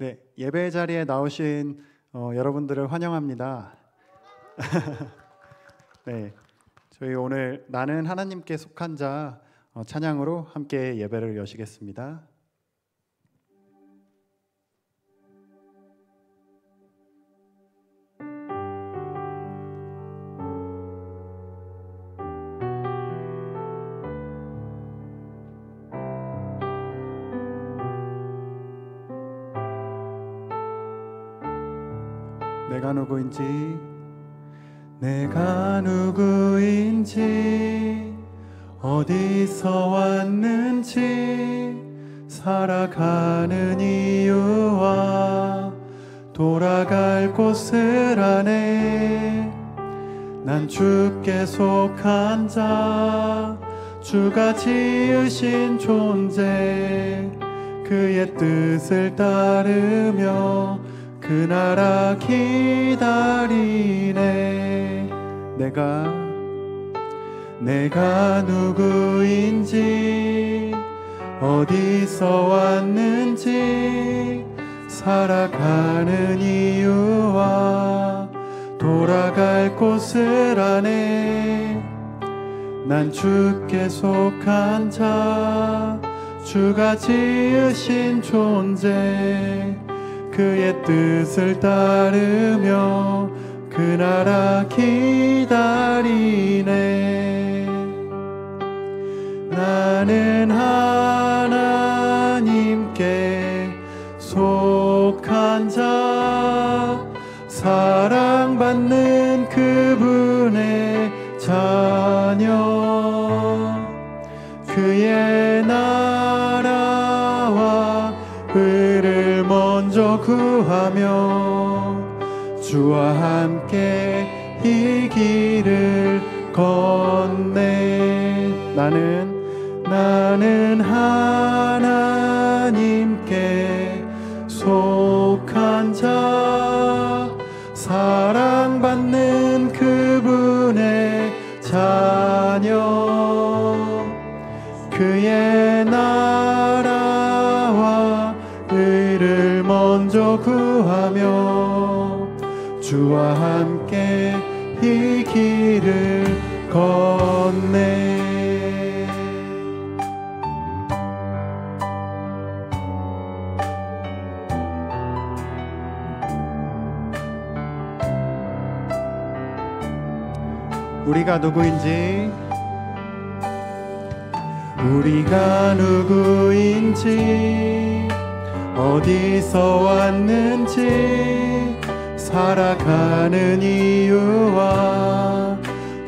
네, 예배 자리에 나오신 여러분들을 환영합니다. 네, 저희 오늘 나는 하나님께 속한 자 찬양으로 함께 예배를 여시겠습니다. 내가 누구인지 어디서 왔는지 살아가는 이유와 돌아갈 곳을 아네. 난 주께 속한 자, 주가 지으신 존재, 그의 뜻을 따르며 그 나라 기다리네. 내가 누구인지 어디서 왔는지 살아가는 이유와 돌아갈 곳을 아네. 난 주께 속한 자, 주가 지으신 존재, 그의 뜻을 따르며 그 나라 기다리네. 나는 하나님께 속한 자, 사랑받는 그분의 자녀, 그의 나라와 의를 먼저 구하며 주와 함께 이 길을 걷네. 나는 하나님께 속한 자, 사랑받는 그분의 자녀, 그의 나라와 의를 먼저 구하며 주와 함께 이 길을 걷네. 우리가 누구인지 어디서 왔는지 살아가는 이유와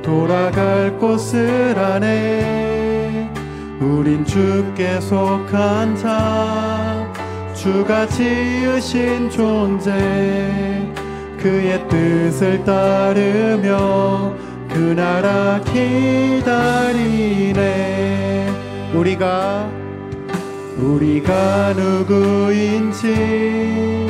돌아갈 곳을 아네. 우린 주께 속한 자, 주가 지으신 존재, 그의 뜻을 따르며 그 나라 기다리네. 우리가 누구인지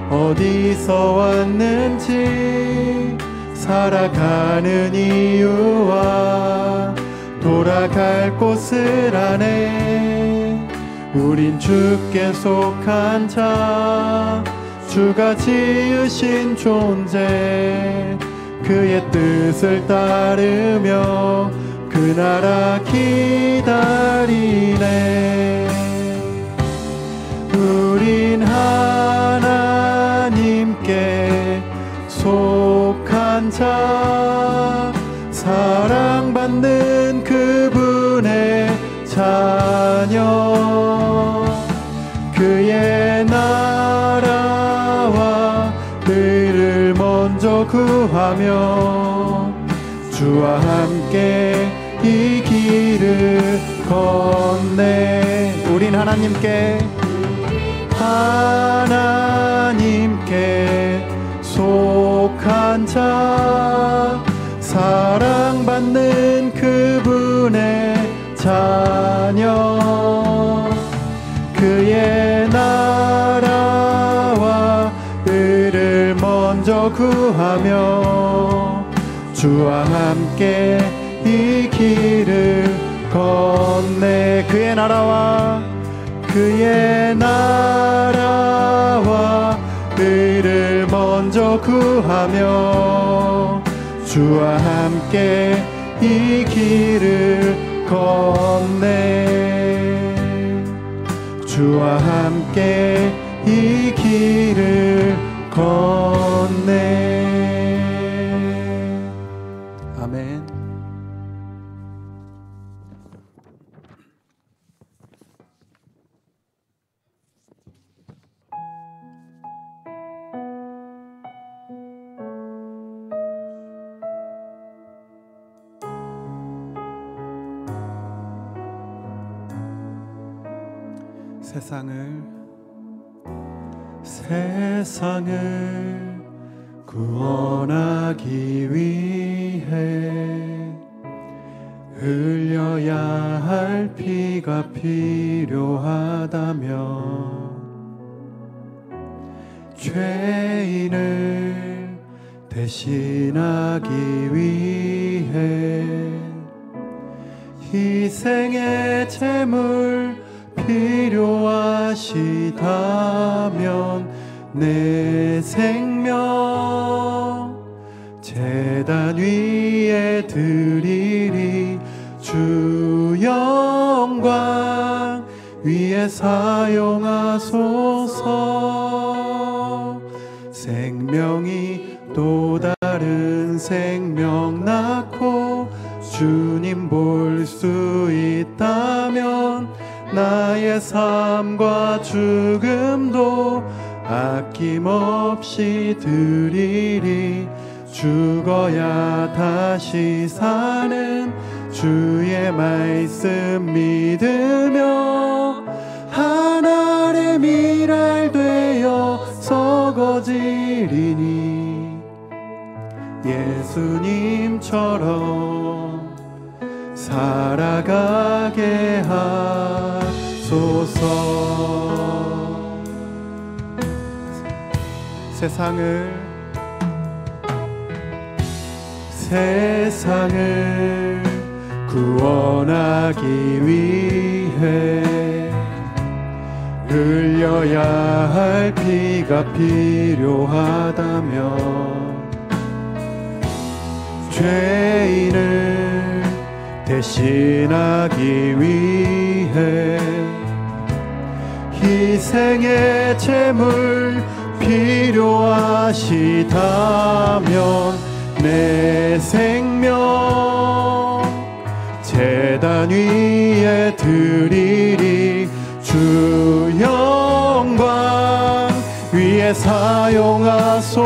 어디서 왔는지 살아가는 이유와 돌아갈 곳을 아네. 우린 주께 속한 자, 주가 지으신 존재, 그의 뜻을 따르며 그 나라 기다리네. 우린 하나님께 속한 자, 사랑받는 그분의 자녀, 그의 나라와 의를 먼저 구하며 주와 함께 이 길을 걷네. 우린 하나님께 속한 자, 사랑받는 그분의 자녀, 그의 나라와 의를 먼저 구하며 주와 함께 이 길을 걷네. 그의 나라와 힘써 구하며 주와 함께 이 길을 걷네. 주와 함께 이 길을 걷네. 아멘. 세상을 구원하기 위해 흘려야 할 피가 필요하다면 죄인을 대신하기 위해 희생의 제물 필요하시다면 내 생명 제단 위에 드리리. 주 영광 위에 사용하소서. 생명이 또 다른 생명 낳고 주님 볼 수 있다면 나의 삶과 죽음도 아낌없이 드리리. 죽어야 다시 사는 주의 말씀 믿으며 하나의 미랄 되어 썩어지리니 예수님처럼 살아가게 하소서. 세상을 구원하기 위해 흘려야 할 피가 필요하다면 죄인을 대신하기 위해 희생의 제물 필요하시다면 내 생명 제단 위에 드리리. 주 영광 위에 사용하소서.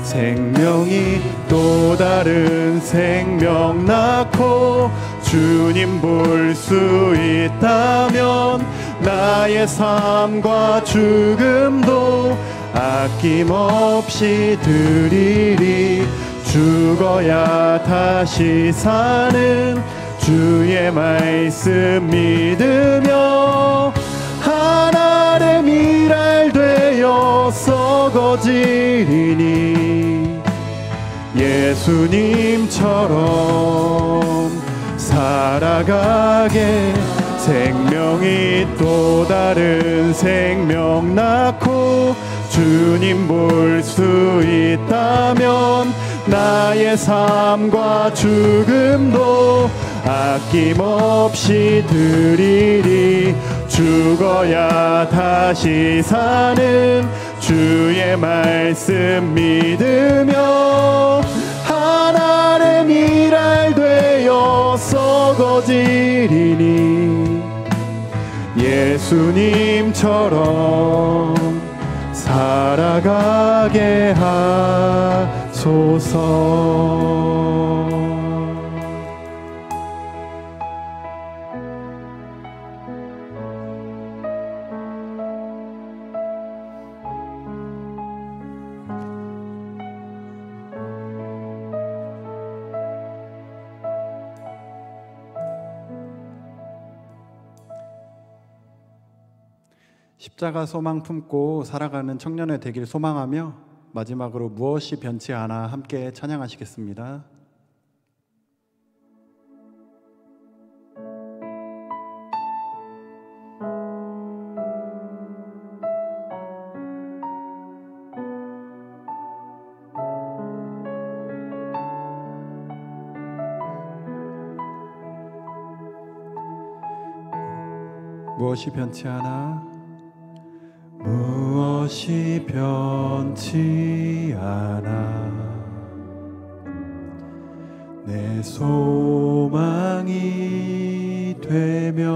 생명이 또 다른 생명 낳고 주님 볼 수 있다면 나의 삶과 죽음도 아낌없이 드리리. 죽어야 다시 사는 주의 말씀 믿으며 하나의 미랄 되어 썩어지리니 예수님처럼 살아가게. 생명이 또 다른 생명 낳고 주님 볼 수 있다면 나의 삶과 죽음도 아낌없이 드리리. 죽어야 다시 사는 주의 말씀 믿으며 하나의 미랄 되어 썩어지리니 예수님처럼 살아가게 하소서. 십자가 소망 품고 살아가는 청년의 되길 소망하며 마지막으로 무엇이 변치 않아 함께 찬양하시겠습니다. 무엇이 변치 않아? 무엇이 변치 않아. 내 소망이 되며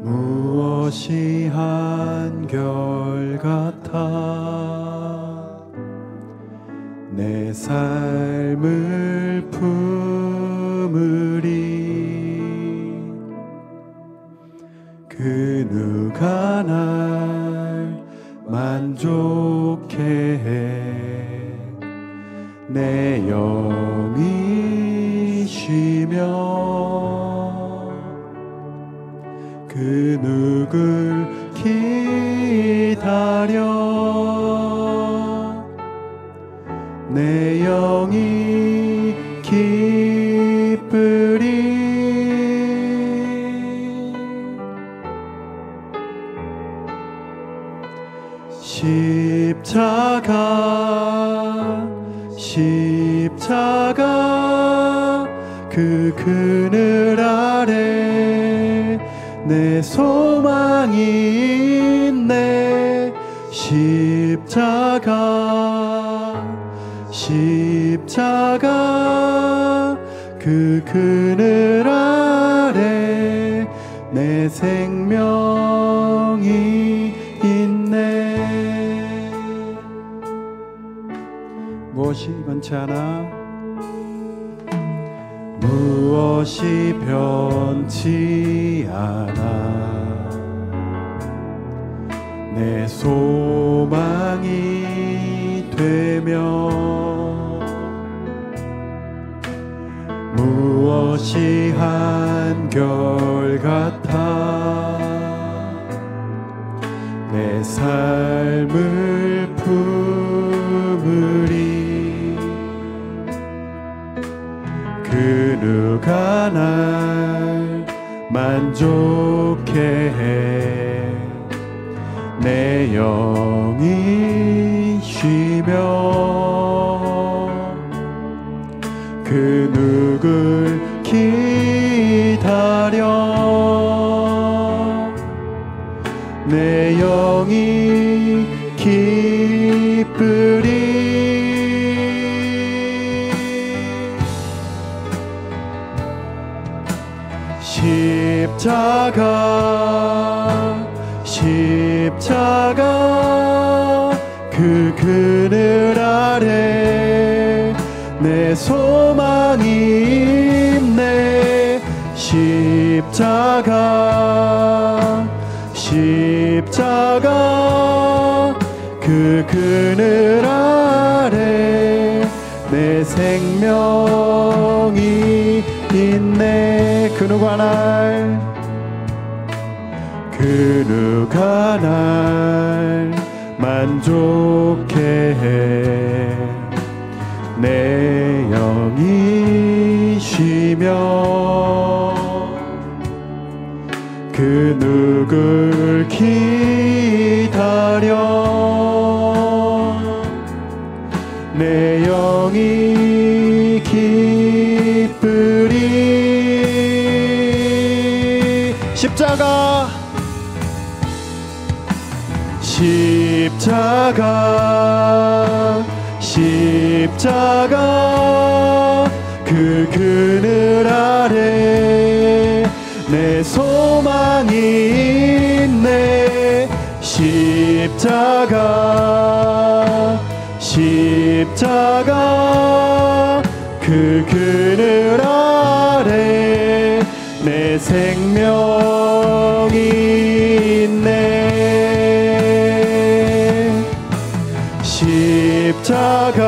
무엇이 한결같아. 내 삶을 품으리. 그 누가 날 만족해 해. 내 영이 쉬며 그 누굴 기다려. 내 영이 기쁘리. 십자가 그 그늘 아래 내 소망이 있네. 십자가 그 그늘 아래 내 생명이 있네. 무엇이 변치 않아? 무엇이 변치 않아. 내 소망이 되며 무엇이 한결같아. 내 삶을 품으리. 그 누가 날 만족해 해. 내 영이 쉬며 그 누굴 기다려. 내 영이 기쁘리. 십자가 그 그늘 아래 내 소망이 있네. 십자가 그 그늘 아래 내 생명이 있네. 그 누가 날 만족해 해. 내 영이 쉬며 그 누굴 기다려. 내 영이 기쁘리. 십자가 그 그늘 아래 내 소망이 있네. 십자가 그 그늘 아래 내 생명이 있네. 십자가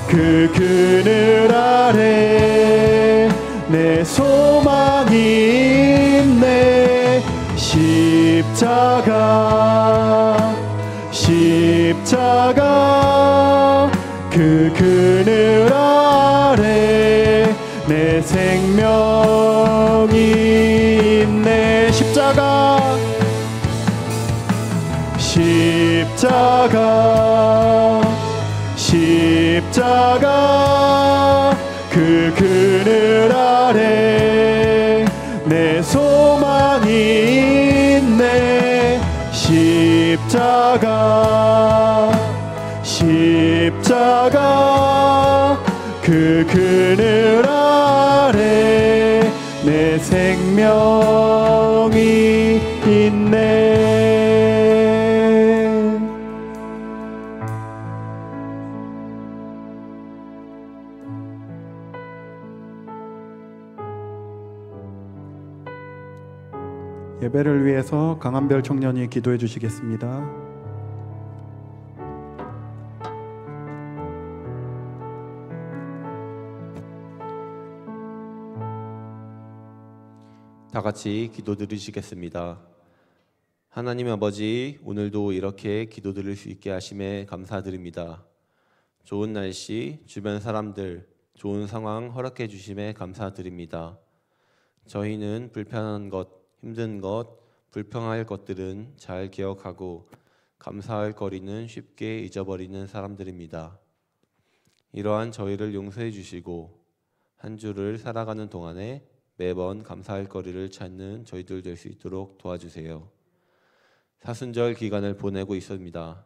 그 그늘 아래 내 소망이 있네. 십자가 그 그늘 아래 내 생명이 있네. 십자가 십자가 그 그늘 아래 내 소망이 있네. 십자가 그 그늘 아래 내 생명이 있네. 예배를 위해서 강한별 청년이 기도해 주시겠습니다. 다 같이 기도 드리시겠습니다. 하나님 아버지, 오늘도 이렇게 기도 드릴 수 있게 하심에 감사드립니다. 좋은 날씨, 주변 사람들, 좋은 상황 허락해 주심에 감사드립니다. 저희는 불편한 것, 힘든 것, 불평할 것들은 잘 기억하고 감사할 거리는 쉽게 잊어버리는 사람들입니다. 이러한 저희를 용서해 주시고 한 주를 살아가는 동안에 매번 감사할 거리를 찾는 저희들 될 수 있도록 도와주세요. 사순절 기간을 보내고 있습니다.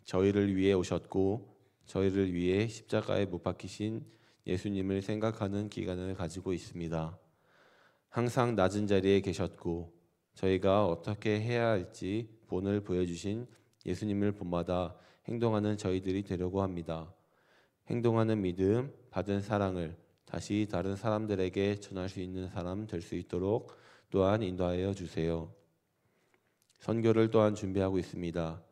저희를 위해 오셨고 저희를 위해 십자가에 못 박히신 예수님을 생각하는 기간을 가지고 있습니다. 항상 낮은 자리에 계셨고 저희가 어떻게 해야 할지 본을 보여주신 예수님을 본받아 행동하는 저희들이 되려고 합니다. 행동하는 믿음, 받은 사랑을 다시 다른 사람들에게 전할 수 있는 사람 될 수 있도록 또한 인도하여 주세요. 선교를 또한 준비하고 있습니다.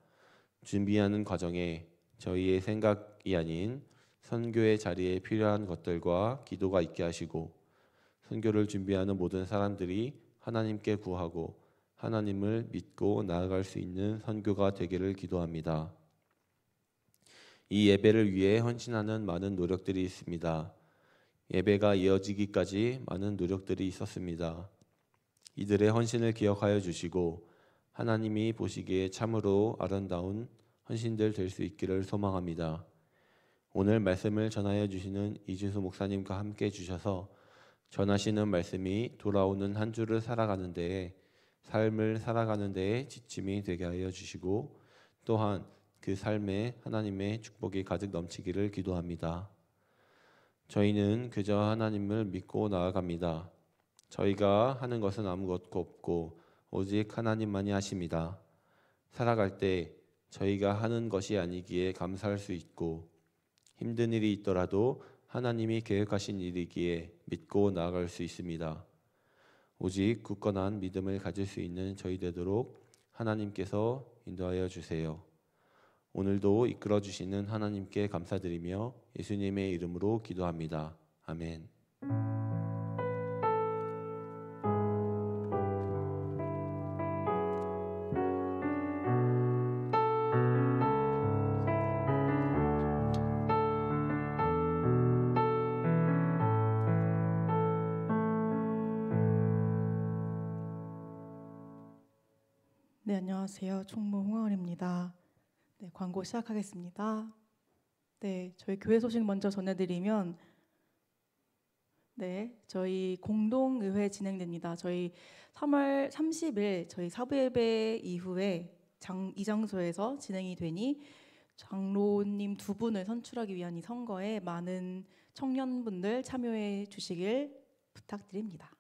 준비하는 과정에 저희의 생각이 아닌 선교의 자리에 필요한 것들과 기도가 있게 하시고 선교를 준비하는 모든 사람들이 하나님께 구하고 하나님을 믿고 나아갈 수 있는 선교가 되기를 기도합니다. 이 예배를 위해 헌신하는 많은 노력들이 있습니다. 예배가 이어지기까지 많은 노력들이 있었습니다. 이들의 헌신을 기억하여 주시고 하나님이 보시기에 참으로 아름다운 헌신들 될 수 있기를 소망합니다. 오늘 말씀을 전하여 주시는 이진수 목사님과 함께 해주셔서 전하시는 말씀이 돌아오는 한 주를 살아가는 데에 삶을 살아가는 데에 지침이 되게 하여 주시고 또한 그 삶에 하나님의 축복이 가득 넘치기를 기도합니다. 저희는 그저 하나님을 믿고 나아갑니다. 저희가 하는 것은 아무것도 없고 오직 하나님만이 하십니다. 살아갈 때 저희가 하는 것이 아니기에 감사할 수 있고 힘든 일이 있더라도 하나님이 계획하신 일이기에 믿고 나아갈 수 있습니다. 오직 굳건한 믿음을 가질 수 있는 저희 되도록 하나님께서 인도하여 주세요. 오늘도 이끌어 주시는 하나님께 감사드리며 예수님의 이름으로 기도합니다. 아멘. 네, 안녕하세요. 총무 홍하은입니다. 네, 광고 시작하겠습니다. 네, 저희 교회 소식 먼저 전해드리면 저희 공동의회 진행됩니다. 저희 3월 30일 저희 사부예배 이후에 이 장소에서 진행이 되니 장로님 2분을 선출하기 위한 이 선거에 많은 청년분들 참여해 주시길 부탁드립니다.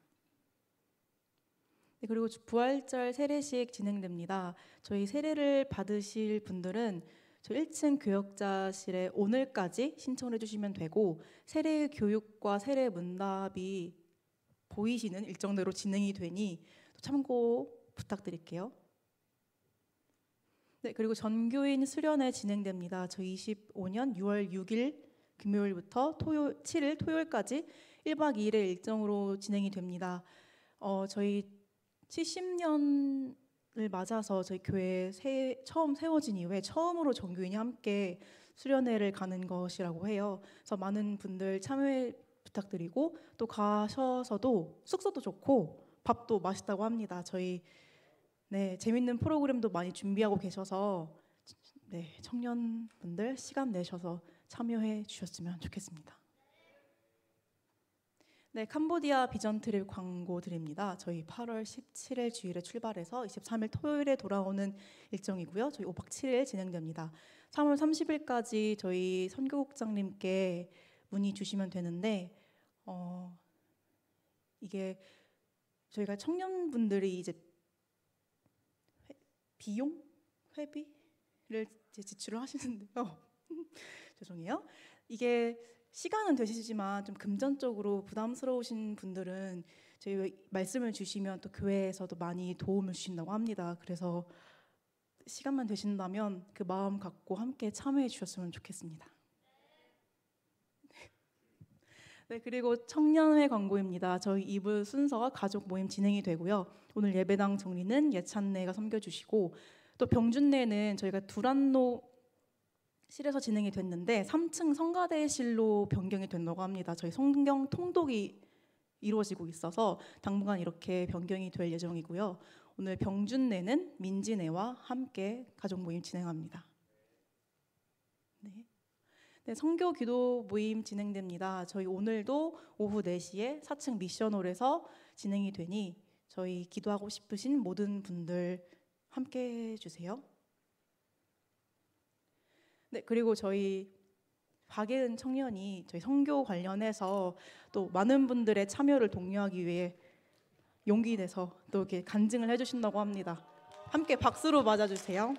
네, 그리고 부활절 세례식 진행됩니다. 저희 세례를 받으실 분들은 저 1층 교역자실에 오늘까지 신청을 해주시면 되고 세례 교육과 세례 문답이 보이시는 일정대로 진행이 되니 참고 부탁드릴게요. 네, 그리고 전교인 수련회 진행됩니다. 저희 25년 6월 6일 금요일부터 7일 토요일까지 1박 2일의 일정으로 진행이 됩니다. 저희 70년을 맞아서 저희 교회 처음 세워진 이후에 처음으로 전교인이 함께 수련회를 가는 것이라고 해요. 그래서 많은 분들 참여 부탁드리고 또 가셔서도 숙소도 좋고 밥도 맛있다고 합니다. 저희 재밌는 프로그램도 많이 준비하고 계셔서 청년분들 시간 내셔서 참여해 주셨으면 좋겠습니다. 네, 캄보디아 비전 트립 광고 드립니다. 저희 8월 17일 주일에 출발해서 23일 토요일에 돌아오는 일정이고요. 저희 5박 7일 진행됩니다. 3월 30일까지 저희 선교국장님께 문의 주시면 되는데 이게 저희가 청년분들이 이제 회비를 이제 지출을 하시는데요. 죄송해요. 이게 시간은 되시지만 좀 금전적으로 부담스러우신 분들은 저희 말씀을 주시면 또 교회에서도 많이 도움을 주신다고 합니다. 그래서 시간만 되신다면 그 마음 갖고 함께 참여해 주셨으면 좋겠습니다. 네, 그리고 청년회 광고입니다. 저희 2부 순서가 가족 모임 진행이 되고요. 오늘 예배당 정리는 예찬네가 섬겨주시고 또 병준내는 저희가 두란노 실에서 진행이 됐는데 3층 성가대실로 변경이 된다고 합니다. 저희 성경 통독이 이루어지고 있어서 당분간 이렇게 변경이 될 예정이고요. 오늘 병준내는 민지네와 함께 가족 모임 진행합니다. 네, 성교 기도 모임 진행됩니다. 저희 오늘도 오후 4시에 4층 미션홀에서 진행이 되니 저희 기도하고 싶으신 모든 분들 함께 해주세요. 네, 그리고 저희 박예은 청년이 저희 선교 관련해서 또 많은 분들의 참여를 독려하기 위해 용기 내서 또 이렇게 간증을 해주신다고 합니다. 함께 박수로 맞아주세요.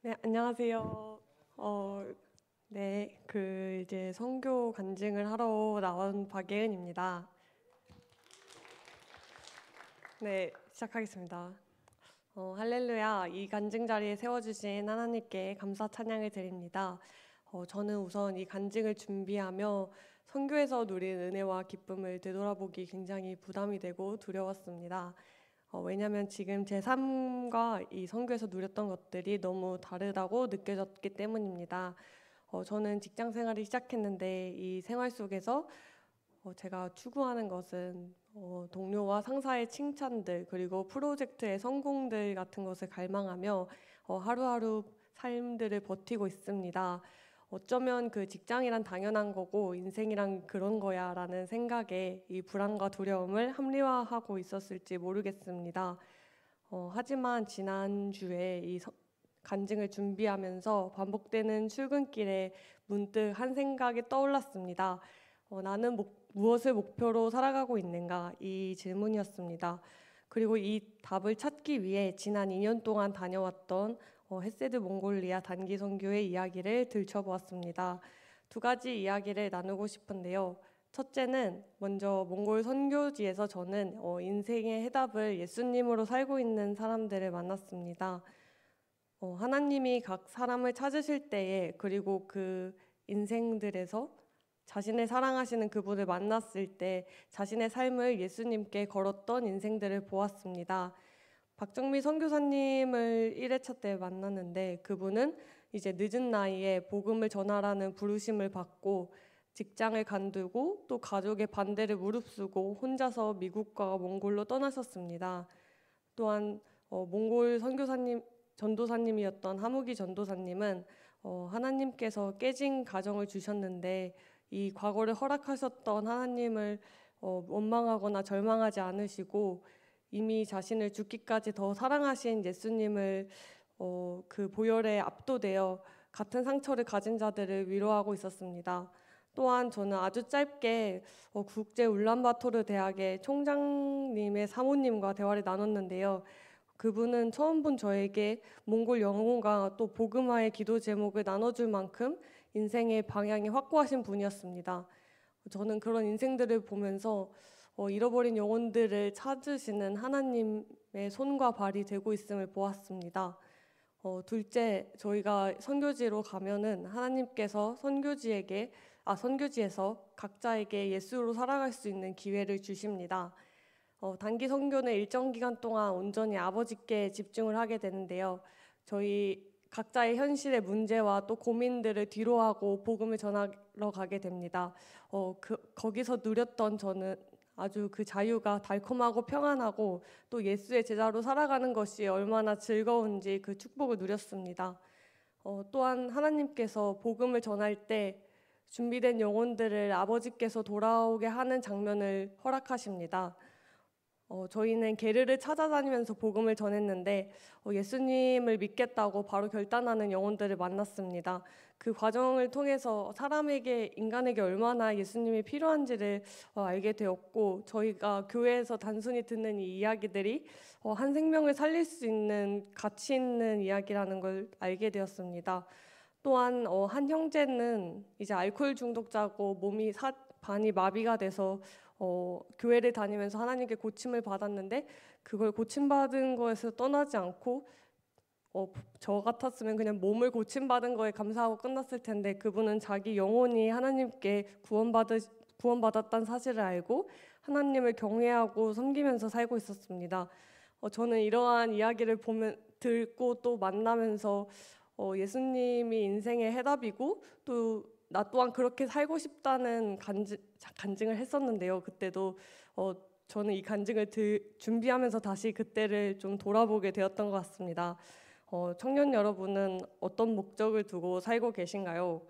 네, 안녕하세요. 네, 이제 선교 간증을 하러 나온 박예은입니다. 네, 시작하겠습니다. 할렐루야, 이 간증 자리에 세워주신 하나님께 감사 찬양을 드립니다. 저는 우선 이 간증을 준비하며 선교에서 누린 은혜와 기쁨을 되돌아보기 굉장히 부담이 되고 두려웠습니다. 왜냐하면 지금 제 삶과 이 선교에서 누렸던 것들이 너무 다르다고 느껴졌기 때문입니다. 저는 직장 생활을 시작했는데 이 생활 속에서 제가 추구하는 것은 동료와 상사의 칭찬들 그리고 프로젝트의 성공들 같은 것을 갈망하며 하루하루 삶들을 버티고 있습니다. 어쩌면 그 직장이란 당연한 거고 인생이란 그런 거야 라는 생각에 이 불안과 두려움을 합리화하고 있었을지 모르겠습니다. 하지만 지난주에 이 간증을 준비하면서 반복되는 출근길에 문득 한 생각이 떠올랐습니다. 나는 무엇을 목표로 살아가고 있는가? 이 질문이었습니다. 그리고 이 답을 찾기 위해 지난 2년 동안 다녀왔던 헤세드 몽골리아 단기 선교의 이야기를 들춰보았습니다. 두 가지 이야기를 나누고 싶은데요. 첫째는 먼저 몽골 선교지에서 저는 인생의 해답을 예수님으로 살고 있는 사람들을 만났습니다. 하나님이 각 사람을 찾으실 때에 그리고 그 인생들에서 자신을 사랑하시는 그분을 만났을 때 자신의 삶을 예수님께 걸었던 인생들을 보았습니다. 박정미 선교사님을 1회차 때 만났는데 그분은 이제 늦은 나이에 복음을 전하라는 부르심을 받고 직장을 관두고 또 가족의 반대를 무릅쓰고 혼자서 미국과 몽골로 떠나셨습니다. 또한 몽골 선교사님 전도사님이었던 하무기 전도사님은 하나님께서 깨진 가정을 주셨는데 이 과거를 허락하셨던 하나님을 원망하거나 절망하지 않으시고 이미 자신을 죽기까지 더 사랑하신 예수님을 그 보혈에 압도되어 같은 상처를 가진 자들을 위로하고 있었습니다. 또한 저는 아주 짧게 국제 울란바토르 대학의 총장님의 사모님과 대화를 나눴는데요. 그분은 처음 본 저에게 몽골 영혼과 또 복음화의 기도 제목을 나눠줄 만큼 인생의 방향이 확고하신 분이었습니다. 저는 그런 인생들을 보면서 잃어버린 영혼들을 찾으시는 하나님의 손과 발이 되고 있음을 보았습니다. 둘째, 저희가 선교지로 가면은 하나님께서 선교지에서 각자에게 예수로 살아갈 수 있는 기회를 주십니다. 단기 선교는 일정 기간 동안 온전히 아버지께 집중을 하게 되는데요. 저희 각자의 현실의 문제와 또 고민들을 뒤로하고 복음을 전하러 가게 됩니다. 거기서 누렸던 저는 아주 그 자유가 달콤하고 평안하고 또 예수의 제자로 살아가는 것이 얼마나 즐거운지 그 축복을 누렸습니다. 또한 하나님께서 복음을 전할 때 준비된 영혼들을 아버지께서 돌아오게 하는 장면을 허락하십니다. 저희는 게르를 찾아다니면서 복음을 전했는데 예수님을 믿겠다고 바로 결단하는 영혼들을 만났습니다. 그 과정을 통해서 사람에게, 인간에게 얼마나 예수님이 필요한지를 알게 되었고, 저희가 교회에서 단순히 듣는 이 이야기들이 한 생명을 살릴 수 있는 가치 있는 이야기라는 걸 알게 되었습니다. 또한 한 형제는 이제 알코올 중독자고 몸이 반이 마비가 돼서 교회를 다니면서 하나님께 고침을 받았는데, 그걸 고침받은 거에서 떠나지 않고 저 같았으면 그냥 몸을 고침받은 거에 감사하고 끝났을 텐데, 그분은 자기 영혼이 하나님께 구원받았다는 사실을 알고 하나님을 경외하고 섬기면서 살고 있었습니다. 저는 이러한 이야기를 듣고 또 만나면서 예수님이 인생의 해답이고 또 나 또한 그렇게 살고 싶다는 간증을 했었는데요. 그때도 저는 이 간증을 준비하면서 다시 그때를 좀 돌아보게 되었던 것 같습니다. 청년 여러분은 어떤 목적을 두고 살고 계신가요?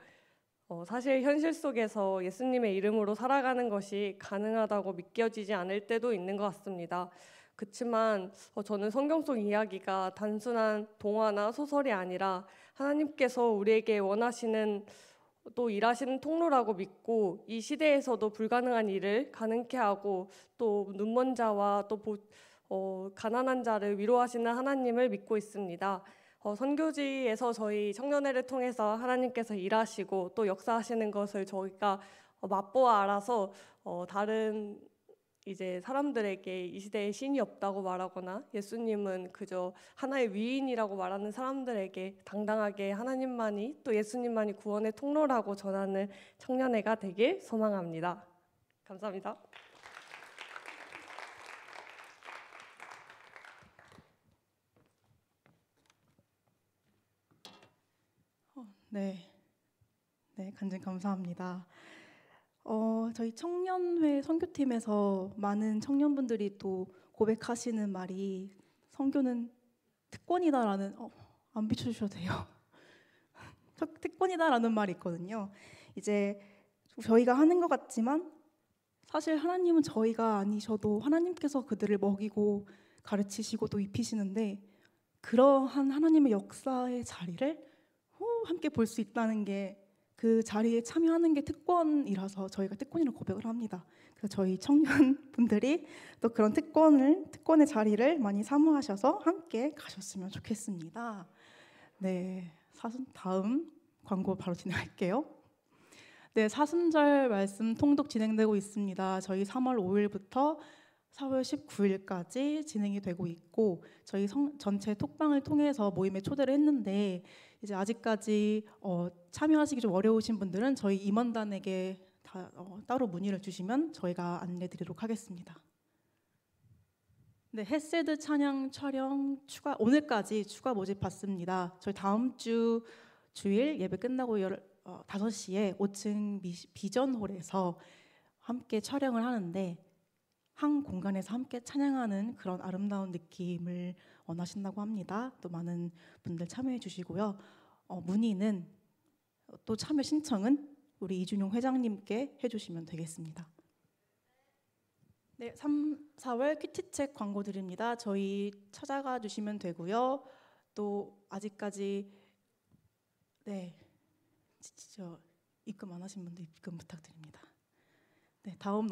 사실 현실 속에서 예수님의 이름으로 살아가는 것이 가능하다고 믿겨지지 않을 때도 있는 것 같습니다. 그렇지만 저는 성경 속 이야기가 단순한 동화나 소설이 아니라 하나님께서 우리에게 원하시는 또 일하시는 통로라고 믿고, 이 시대에서도 불가능한 일을 가능케 하고 또 눈먼 자와 또 가난한 자를 위로하시는 하나님을 믿고 있습니다. 선교지에서 저희 청년회를 통해서 하나님께서 일하시고 또 역사하시는 것을 저희가 맛보아 알아서 다른 이제 사람들에게 이 시대에 신이 없다고 말하거나 예수님은 그저 하나의 위인이라고 말하는 사람들에게 당당하게 하나님만이 또 예수님만이 구원의 통로라고 전하는 청년회가 되길 소망합니다. 감사합니다. 네, 간증 감사합니다. 저희 청년회 선교팀에서 많은 청년분들이 또 고백하시는 말이, 선교는 특권이다라는, 안 비춰주셔도 돼요. 특권이다라는 말이 있거든요. 이제 저희가 하는 것 같지만 사실 하나님은 저희가 아니셔도 하나님께서 그들을 먹이고 가르치시고 또 입히시는데, 그러한 하나님의 역사의 자리를 함께 볼 수 있다는 게, 그 자리에 참여하는 게 특권이라서 저희가 특권이라고 고백을 합니다. 그래서 저희 청년분들이 또 그런 특권의 자리를 많이 사모하셔서 함께 가셨으면 좋겠습니다. 네, 다음 광고 바로 진행할게요. 네, 사순절 말씀 통독 진행되고 있습니다. 저희 3월 5일부터 4월 19일까지 진행이 되고 있고, 저희 전체 톡방을 통해서 모임에 초대를 했는데, 이제 아직까지 참여하시기 좀 어려우신 분들은 저희 임원단에게 따로 문의를 주시면 저희가 안내드리도록 하겠습니다. 네, 헤세드 찬양 촬영 오늘까지 추가 모집 받습니다. 저희 다음 주일 예배 끝나고 5시에 5층 비전홀에서 함께 촬영을 하는데, 한 공간에서 함께 찬양하는 그런 아름다운 느낌을 원하신다고 합니다. 또 많은 분들 참여해 주시고요. 문의는 또 참여 신청은 우리 이준용 회장님께 해주시면 되겠습니다. 네, 3, 4월 큐티책 광고 드립니다. 저희 찾아가 주시면 되고요. 또 아직까지 진짜 입금 안 하신 분들 입금 부탁드립니다. 네, 다음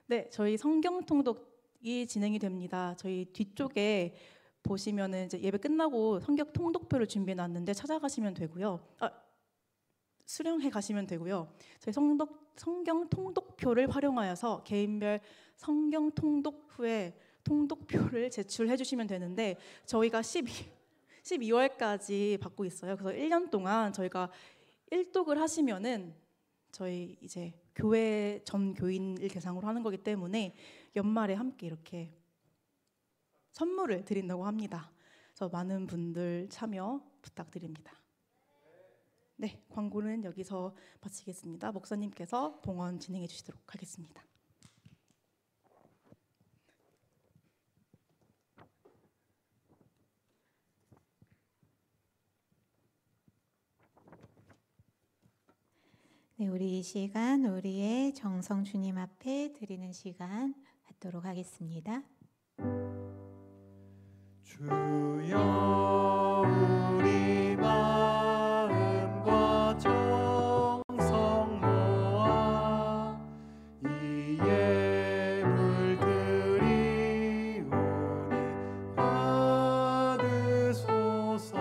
네, 저희 성경 통독이 진행이 됩니다. 저희 뒤쪽에 보시면은 이제 예배 끝나고 성경 통독표를 준비해 놨는데 찾아가시면 되고요. 수령해 가시면 되고요. 저희 성경 통독표를 활용하여서 개인별 성경 통독 후에 통독표를 제출해 주시면 되는데, 저희가 12월까지 받고 있어요. 그래서 1년 동안 저희가 1독을 하시면은 저희 이제 교회 전 교인을 대상으로 하는 거기 때문에 연말에 함께 이렇게 선물을 드린다고 합니다. 그래서 많은 분들 참여 부탁드립니다. 네, 광고는 여기서 마치겠습니다. 목사님께서 봉헌 진행해 주시도록 하겠습니다. 네, 우리 이 시간 우리의 정성 주님 앞에 드리는 시간 갖도록 하겠습니다. 주여 우리 마음과 정성 모아 이 예물 드리오니 받으소서.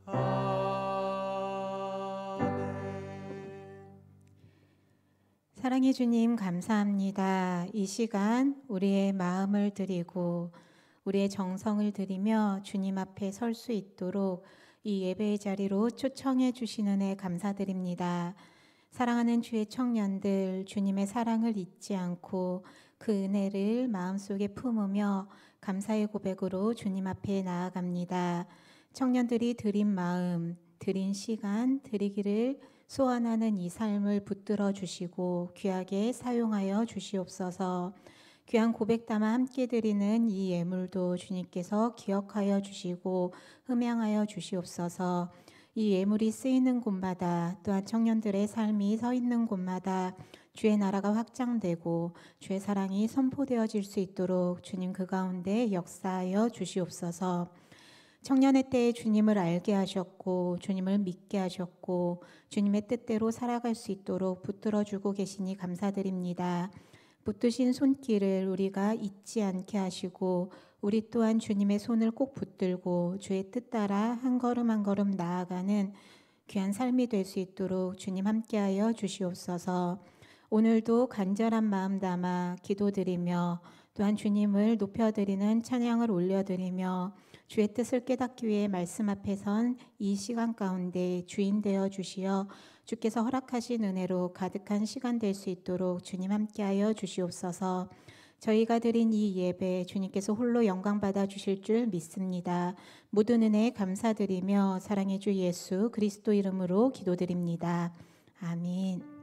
아멘. 사랑해 주님 감사합니다. 이 시간 우리의 마음을 드리고 우리의 정성을 드리며 주님 앞에 설 수 있도록 이 예배의 자리로 초청해 주신 은혜 감사드립니다. 사랑하는 주의 청년들, 주님의 사랑을 잊지 않고 그 은혜를 마음속에 품으며 감사의 고백으로 주님 앞에 나아갑니다. 청년들이 드린 마음, 드린 시간, 드리기를 소원하는 이 삶을 붙들어 주시고 귀하게 사용하여 주시옵소서. 귀한 고백 담아 함께 드리는 이 예물도 주님께서 기억하여 주시고 흠양하여 주시옵소서. 이 예물이 쓰이는 곳마다 또한 청년들의 삶이 서 있는 곳마다 주의 나라가 확장되고 주의 사랑이 선포되어질 수 있도록 주님 그 가운데 역사하여 주시옵소서. 청년의 때에 주님을 알게 하셨고 주님을 믿게 하셨고 주님의 뜻대로 살아갈 수 있도록 붙들어주고 계시니 감사드립니다. 붙드신 손길을 우리가 잊지 않게 하시고 우리 또한 주님의 손을 꼭 붙들고 주의 뜻 따라 한 걸음 한 걸음 나아가는 귀한 삶이 될 수 있도록 주님 함께하여 주시옵소서. 오늘도 간절한 마음 담아 기도드리며 또한 주님을 높여드리는 찬양을 올려드리며 주의 뜻을 깨닫기 위해 말씀 앞에 선 이 시간 가운데 주인 되어 주시어 주께서 허락하신 은혜로 가득한 시간 될 수 있도록 주님 함께하여 주시옵소서. 저희가 드린 이 예배 주님께서 홀로 영광 받아 주실 줄 믿습니다. 모든 은혜에 감사드리며 사랑의 주 예수 그리스도 이름으로 기도드립니다. 아멘.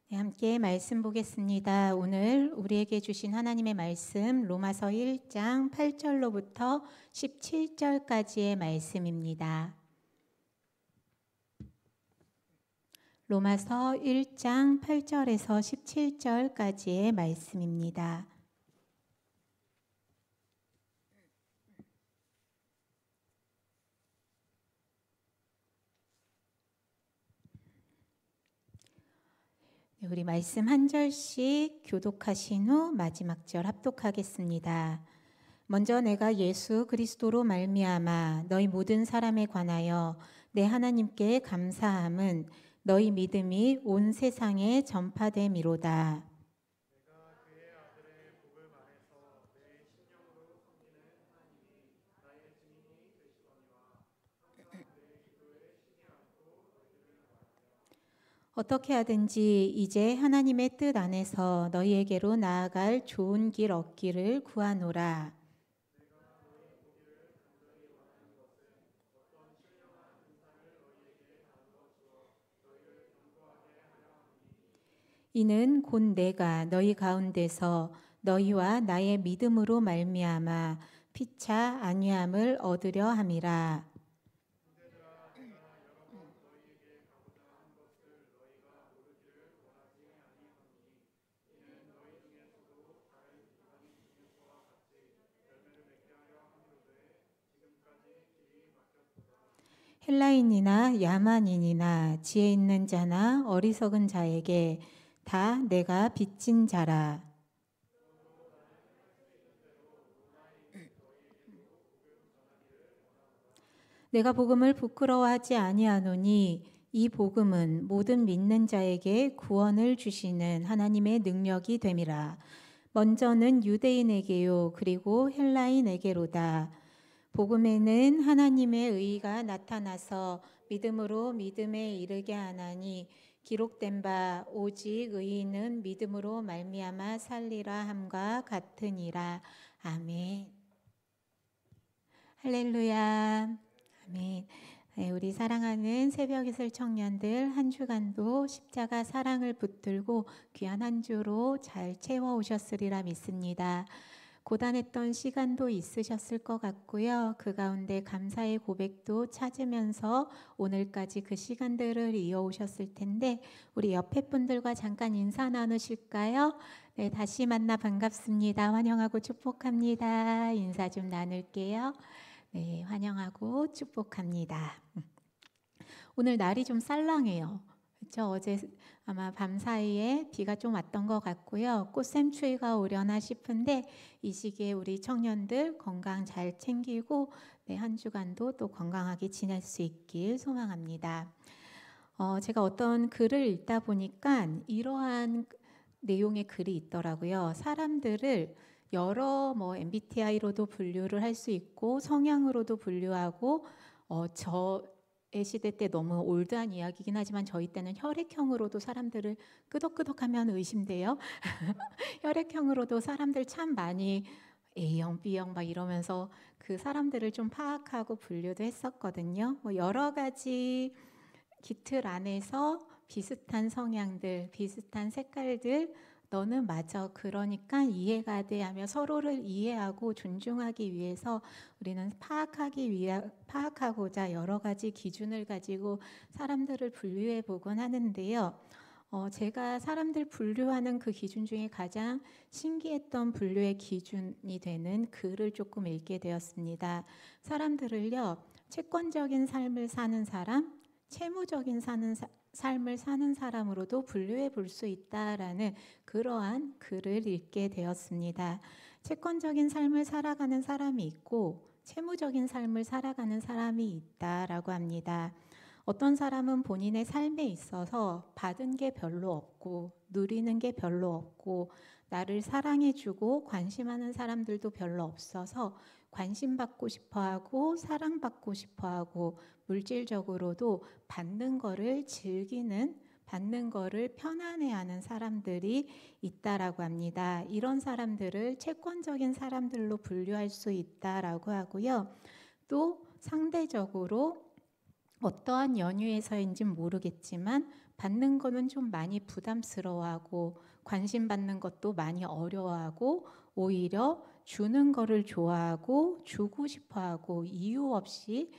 네, 함께 말씀 보겠습니다. 오늘 우리에게 주신 하나님의 말씀 로마서 1장 8절로부터 17절까지의 말씀입니다. 로마서 1장 8절에서 17절까지의 말씀입니다. 네, 우리 말씀 한 절씩 교독하신 후 마지막 절 합독하겠습니다. 먼저 내가 예수 그리스도로 말미암아 너희 모든 사람에 관하여 내 하나님께 감사함은 너희 믿음이 온 세상에 전파됨이로다. 어떻게 하든지 이제 하나님의 뜻 안에서 너희에게로 나아갈 좋은 길 얻기를 구하노라. 이는 곧 내가 너희 가운데서 너희와 나의 믿음으로 말미암아 피차 안위함을 얻으려 함이라. 헬라인이나 야만인이나 지혜 있는 자나 어리석은 자에게 다 내가 빚진 자라. 내가 복음을 부끄러워하지 아니하노니 이 복음은 모든 믿는 자에게 구원을 주시는 하나님의 능력이 됨이라. 먼저는 유대인에게요 그리고 헬라인에게로다. 복음에는 하나님의 의가 나타나서 믿음으로 믿음에 이르게 하나니 기록된 바 오직 의인은 믿음으로 말미암아 살리라 함과 같으니라. 아멘. 할렐루야. 아멘. 네, 우리 사랑하는 새벽이슬 청년들 한 주간도 십자가 사랑을 붙들고 귀한 한 주로 잘 채워오셨으리라 믿습니다. 고단했던 시간도 있으셨을 것 같고요. 그 가운데 감사의 고백도 찾으면서 오늘까지 그 시간들을 이어오셨을 텐데 우리 옆에 분들과 잠깐 인사 나누실까요? 네, 다시 만나 반갑습니다. 환영하고 축복합니다. 인사 좀 나눌게요. 네, 환영하고 축복합니다. 오늘 날이 좀 쌀랑해요. 그렇죠? 어제 아마 밤 사이에 비가 좀 왔던 것 같고요. 꽃샘추위가 오려나 싶은데 이 시기에 우리 청년들 건강 잘 챙기고 네, 한 주간도 또 건강하게 지낼 수 있길 소망합니다. 제가 어떤 글을 읽다 보니까 이러한 내용의 글이 있더라고요. 사람들을 여러 MBTI로도 분류를 할 수 있고 성향으로도 분류하고 저의 시대 때 너무 올드한 이야기긴 하지만 저희 때는 혈액형으로도 사람들을 끄덕끄덕하면 의심돼요. 혈액형으로도 사람들 참 많이 A형, B형 막 이러면서 그 사람들을 좀 파악하고 분류도 했었거든요. 여러 가지 기틀 안에서 비슷한 성향들, 비슷한 색깔들 너는 맞아. 그러니까 이해가 돼 하며 서로를 이해하고 존중하기 위해서 우리는 파악하고자 여러 가지 기준을 가지고 사람들을 분류해 보곤 하는데요. 제가 사람들 분류하는 그 기준 중에 가장 신기했던 분류의 기준이 되는 글을 조금 읽게 되었습니다. 사람들을요, 채권적인 삶을 사는 사람, 채무적인 삶을 사는 사람으로도 분류해 볼 수 있다라는 그러한 글을 읽게 되었습니다. 채권적인 삶을 살아가는 사람이 있고 채무적인 삶을 살아가는 사람이 있다라고 합니다. 어떤 사람은 본인의 삶에 있어서 받은 게 별로 없고 누리는 게 별로 없고 나를 사랑해주고 관심하는 사람들도 별로 없어서 관심받고 싶어하고 사랑받고 싶어하고 물질적으로도 받는 거를 즐기는 받는 거를 편안해하는 사람들이 있다라고 합니다. 이런 사람들을 채권적인 사람들로 분류할 수 있다라고 하고요. 또 상대적으로 어떠한 연유에서인지는 모르겠지만 받는 거는 좀 많이 부담스러워하고 관심 받는 것도 많이 어려워하고 오히려 주는 거를 좋아하고 주고 싶어하고 이유 없이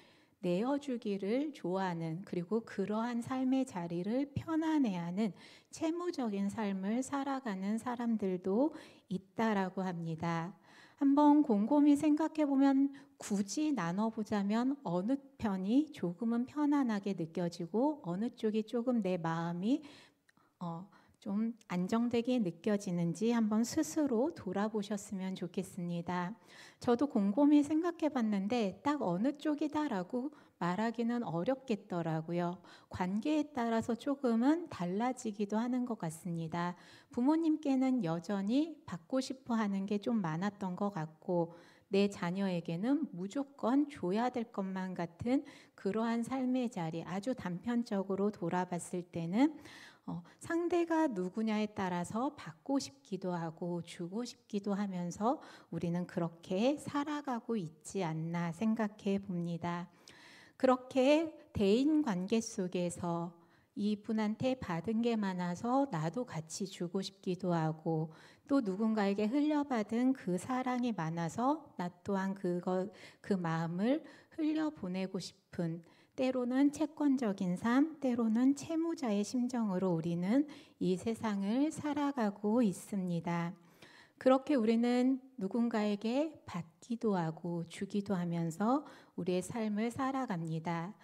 내어주기를 좋아하는 그리고 그러한 삶의 자리를 편안해하는 채무적인 삶을 살아가는 사람들도 있다라고 합니다. 한번 곰곰이 생각해 보면 굳이 나눠보자면 어느 편이 조금은 편안하게 느껴지고 어느 쪽이 조금 내 마음이 좀 안정되게 느껴지는지 한번 스스로 돌아보셨으면 좋겠습니다. 저도 곰곰이 생각해 봤는데 딱 어느 쪽이다라고 말하기는 어렵겠더라고요. 관계에 따라서 조금은 달라지기도 하는 것 같습니다. 부모님께는 여전히 받고 싶어 하는 게 좀 많았던 것 같고 내 자녀에게는 무조건 줘야 될 것만 같은 그러한 삶의 자리 아주 단편적으로 돌아봤을 때는 상대가 누구냐에 따라서 받고 싶기도 하고 주고 싶기도 하면서 우리는 그렇게 살아가고 있지 않나 생각해 봅니다. 그렇게 대인 관계 속에서 이분한테 받은 게 많아서 나도 같이 주고 싶기도 하고 또 누군가에게 흘려받은 그 사랑이 많아서 나 또한 그 마음을 흘려보내고 싶은 때로는 채권적인 삶, 때로는 채무자의 심정으로 우리는 이 세상을 살아가고 있습니다. 그렇게 우리는 누군가에게 받기도 하고 주기도 하면서 우리의 삶을 살아갑니다.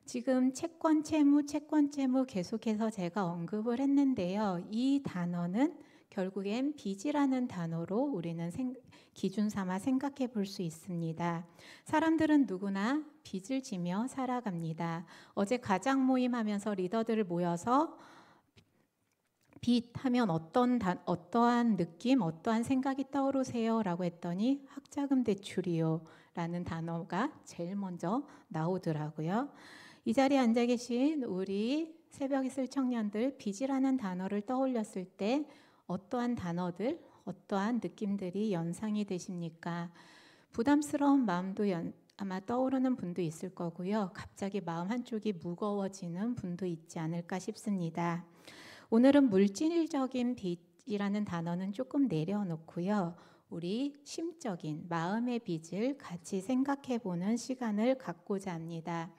지금 채권, 채무 계속해서 제가 언급을 했는데요. 이 단어는 결국엔 빚이라는 단어로 우리는 기준 삼아 생각해 볼 수 있습니다. 사람들은 누구나 빚을 지며 살아갑니다. 어제 가장 모임 하면서 리더들을 모여서 빚 하면 어떠한 느낌, 어떠한 생각이 떠오르세요? 라고 했더니 학자금 대출이요 라는 단어가 제일 먼저 나오더라고요. 이 자리에 앉아 계신 우리 새벽이슬 청년들 빚이라는 단어를 떠올렸을 때 어떠한 단어들, 어떠한 느낌들이 연상이 되십니까? 부담스러운 마음도 아마 떠오르는 분도 있을 거고요. 갑자기 마음 한쪽이 무거워지는 분도 있지 않을까 싶습니다. 오늘은 물질적인 빚이라는 단어는 조금 내려놓고요. 우리 심적인 마음의 빚을 같이 생각해 보는 시간을 갖고자 합니다.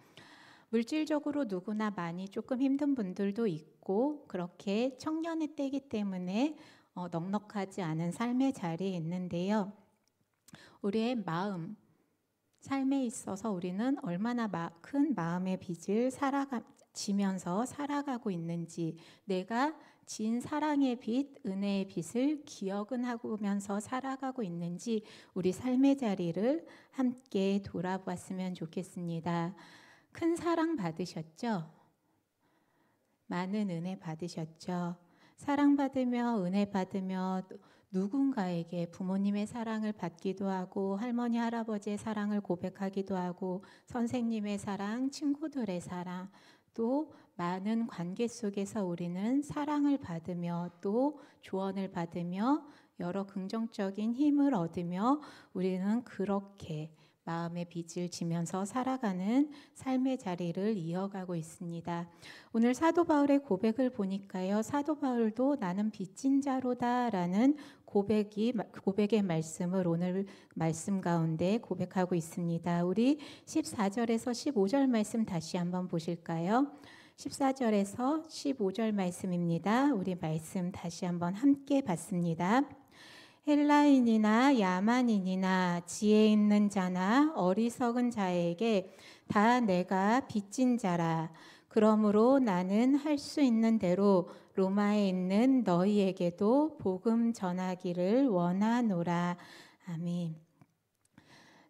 물질적으로 누구나 많이 조금 힘든 분들도 있고 그렇게 청년의 때이기 때문에 넉넉하지 않은 삶의 자리에 있는데요. 우리의 마음, 삶에 있어서 우리는 얼마나 큰 마음의 빚을 지면서 살아가고 있는지, 내가 진 사랑의 빚, 은혜의 빚을 기억은 하면서 살아가고 있는지 우리 삶의 자리를 함께 돌아보았으면 좋겠습니다. 큰 사랑 받으셨죠? 많은 은혜 받으셨죠? 사랑받으며 은혜 받으며 누군가에게 부모님의 사랑을 받기도 하고 할머니 할아버지의 사랑을 고백하기도 하고 선생님의 사랑, 친구들의 사랑, 또 많은 관계 속에서 우리는 사랑을 받으며 또 조언을 받으며 여러 긍정적인 힘을 얻으며 우리는 그렇게 마음의 빚을 지면서 살아가는 삶의 자리를 이어가고 있습니다. 오늘 사도 바울의 고백을 보니까요. 사도 바울도 나는 빚진 자로다라는 고백의 말씀을 오늘 말씀 가운데 고백하고 있습니다. 우리 14절에서 15절 말씀 다시 한번 보실까요? 14절에서 15절 말씀입니다. 우리 말씀 다시 한번 함께 봤습니다. 헬라인이나 야만인이나 지혜 있는 자나 어리석은 자에게 다 내가 빚진 자라. 그러므로 나는 할 수 있는 대로 로마에 있는 너희에게도 복음 전하기를 원하노라. 아멘.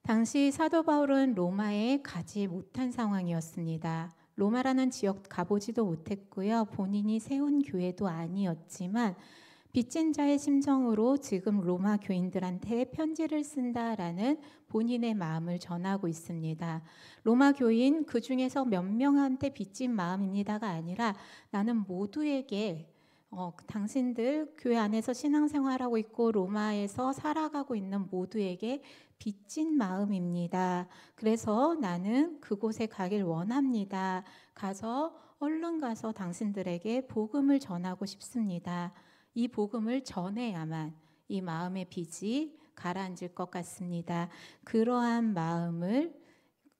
당시 사도 바울은 로마에 가지 못한 상황이었습니다. 로마라는 지역 가보지도 못했고요. 본인이 세운 교회도 아니었지만 빚진 자의 심정으로 지금 로마 교인들한테 편지를 쓴다라는 본인의 마음을 전하고 있습니다. 로마 교인 그 중에서 몇 명한테 빚진 마음입니다가 아니라 나는 모두에게 당신들 교회 안에서 신앙생활하고 있고 로마에서 살아가고 있는 모두에게 빚진 마음입니다. 그래서 나는 그곳에 가길 원합니다. 얼른 가서 당신들에게 복음을 전하고 싶습니다. 이 복음을 전해야만 이 마음의 빚이 가라앉을 것 같습니다. 그러한 마음을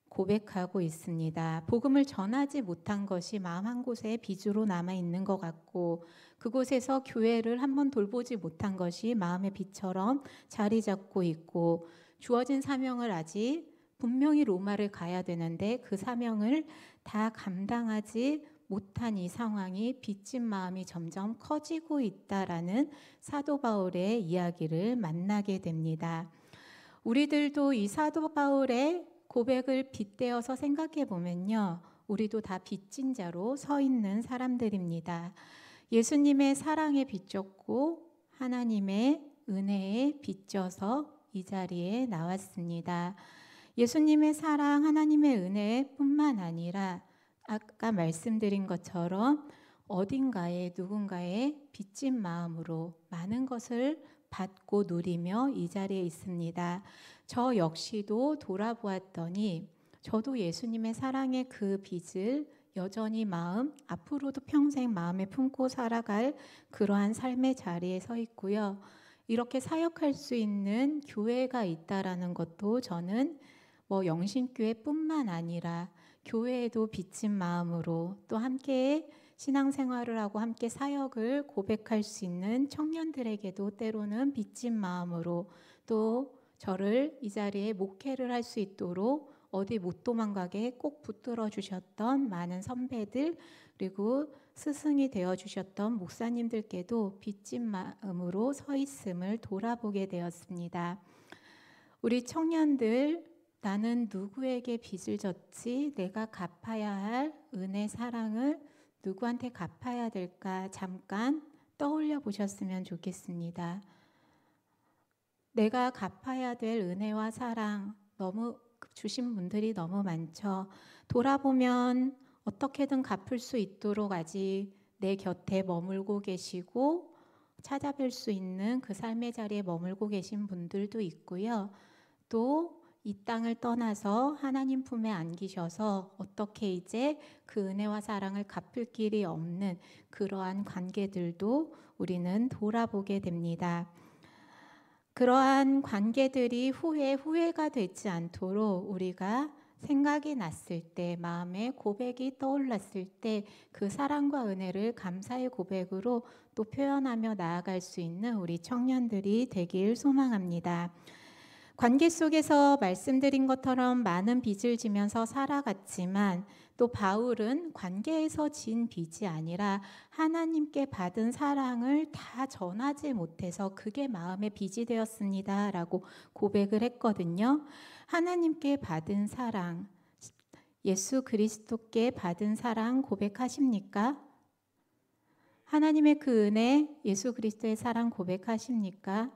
고백하고 있습니다. 복음을 전하지 못한 것이 마음 한 곳에 빚으로 남아 있는 것 같고 그곳에서 교회를 한번 돌보지 못한 것이 마음의 빚처럼 자리 잡고 있고 주어진 사명을 아직 분명히 로마를 가야 되는데 그 사명을 다 감당하지 못한 이 상황이 빚진 마음이 점점 커지고 있다라는 사도 바울의 이야기를 만나게 됩니다. 우리들도 이 사도 바울의 고백을 빗대어서 생각해 보면요. 우리도 다 빚진 자로 서 있는 사람들입니다. 예수님의 사랑에 빚졌고 하나님의 은혜에 빚져서 이 자리에 나왔습니다. 예수님의 사랑, 하나님의 은혜뿐만 아니라 아까 말씀드린 것처럼 어딘가에 누군가의 빚진 마음으로 많은 것을 받고 누리며 이 자리에 있습니다. 저 역시도 돌아보았더니 저도 예수님의 사랑의 그 빚을 여전히 앞으로도 평생 마음에 품고 살아갈 그러한 삶의 자리에 서 있고요. 이렇게 사역할 수 있는 교회가 있다라는 것도 저는 영신교회뿐만 아니라 교회에도 빚진 마음으로 또 함께 신앙생활을 하고 함께 사역을 고백할 수 있는 청년들에게도 때로는 빚진 마음으로 또 저를 이 자리에 목회를 할 수 있도록 어디 못 도망가게 꼭 붙들어 주셨던 많은 선배들 그리고 스승이 되어 주셨던 목사님들께도 빚진 마음으로 서 있음을 돌아보게 되었습니다. 우리 청년들 나는 누구에게 빚을 졌지? 내가 갚아야 할 은혜 사랑을 누구한테 갚아야 될까? 잠깐 떠올려 보셨으면 좋겠습니다. 내가 갚아야 될 은혜와 사랑 너무 주신 분들이 너무 많죠. 돌아보면 어떻게든 갚을 수 있도록 아직 내 곁에 머물고 계시고 찾아뵐 수 있는 그 삶의 자리에 머물고 계신 분들도 있고요. 또 이 땅을 떠나서 하나님 품에 안기셔서 어떻게 이제 그 은혜와 사랑을 갚을 길이 없는 그러한 관계들도 우리는 돌아보게 됩니다. 그러한 관계들이 후에 후회가 되지 않도록 우리가 생각이 났을 때, 마음에 고백이 떠올랐을 때 그 사랑과 은혜를 감사의 고백으로 또 표현하며 나아갈 수 있는 우리 청년들이 되길 소망합니다. 관계 속에서 말씀드린 것처럼 많은 빚을 지면서 살아갔지만 또 바울은 관계에서 진 빚이 아니라 하나님께 받은 사랑을 다 전하지 못해서 그게 마음의 빚이 되었습니다 라고 고백을 했거든요. 하나님께 받은 사랑, 예수 그리스도께 받은 사랑 고백하십니까? 하나님의 그 은혜, 예수 그리스도의 사랑 고백하십니까?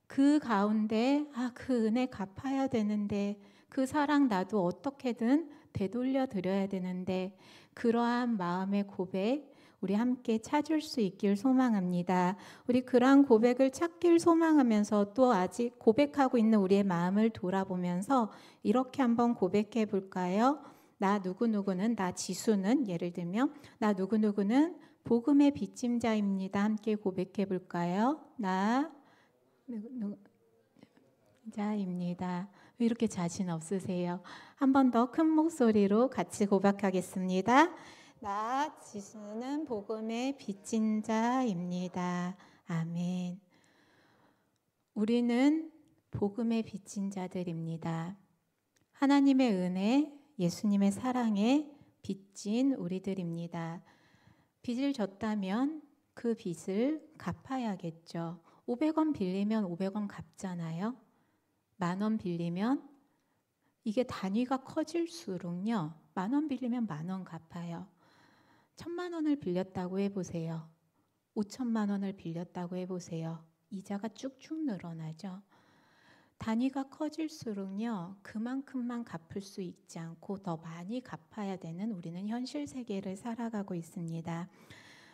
그 가운데 그 은혜 갚아야 되는데, 그 사랑 나도 어떻게든 되돌려 드려야 되는데, 그러한 마음의 고백 우리 함께 찾을 수 있길 소망합니다. 우리 그러한 고백을 찾길 소망하면서 또 아직 고백하고 있는 우리의 마음을 돌아보면서 이렇게 한번 고백해 볼까요? 나 누구누구는, 나 지수는, 예를 들면 나 누구누구는 복음의 빚짐자입니다. 함께 고백해 볼까요? 나 자입니다. 왜 이렇게 자신 없으세요? 한 번 더 큰 목소리로 같이 고백하겠습니다. 나 지수는 복음의 빚진 자입니다. 아멘. 우리는 복음의 빚진 자들입니다. 하나님의 은혜, 예수님의 사랑에 빚진 우리들입니다. 빚을 졌다면 그 빚을 갚아야겠죠. 500원 빌리면 500원 갚잖아요. 10,000원 빌리면 이게 단위가 커질수록요. 10,000원 빌리면 10,000원 갚아요. 1,000만 원을 빌렸다고 해보세요. 5천만 원을 빌렸다고 해보세요. 이자가 쭉쭉 늘어나죠. 단위가 커질수록요. 그만큼만 갚을 수 있지 않고 더 많이 갚아야 되는 우리는 현실 세계를 살아가고 있습니다.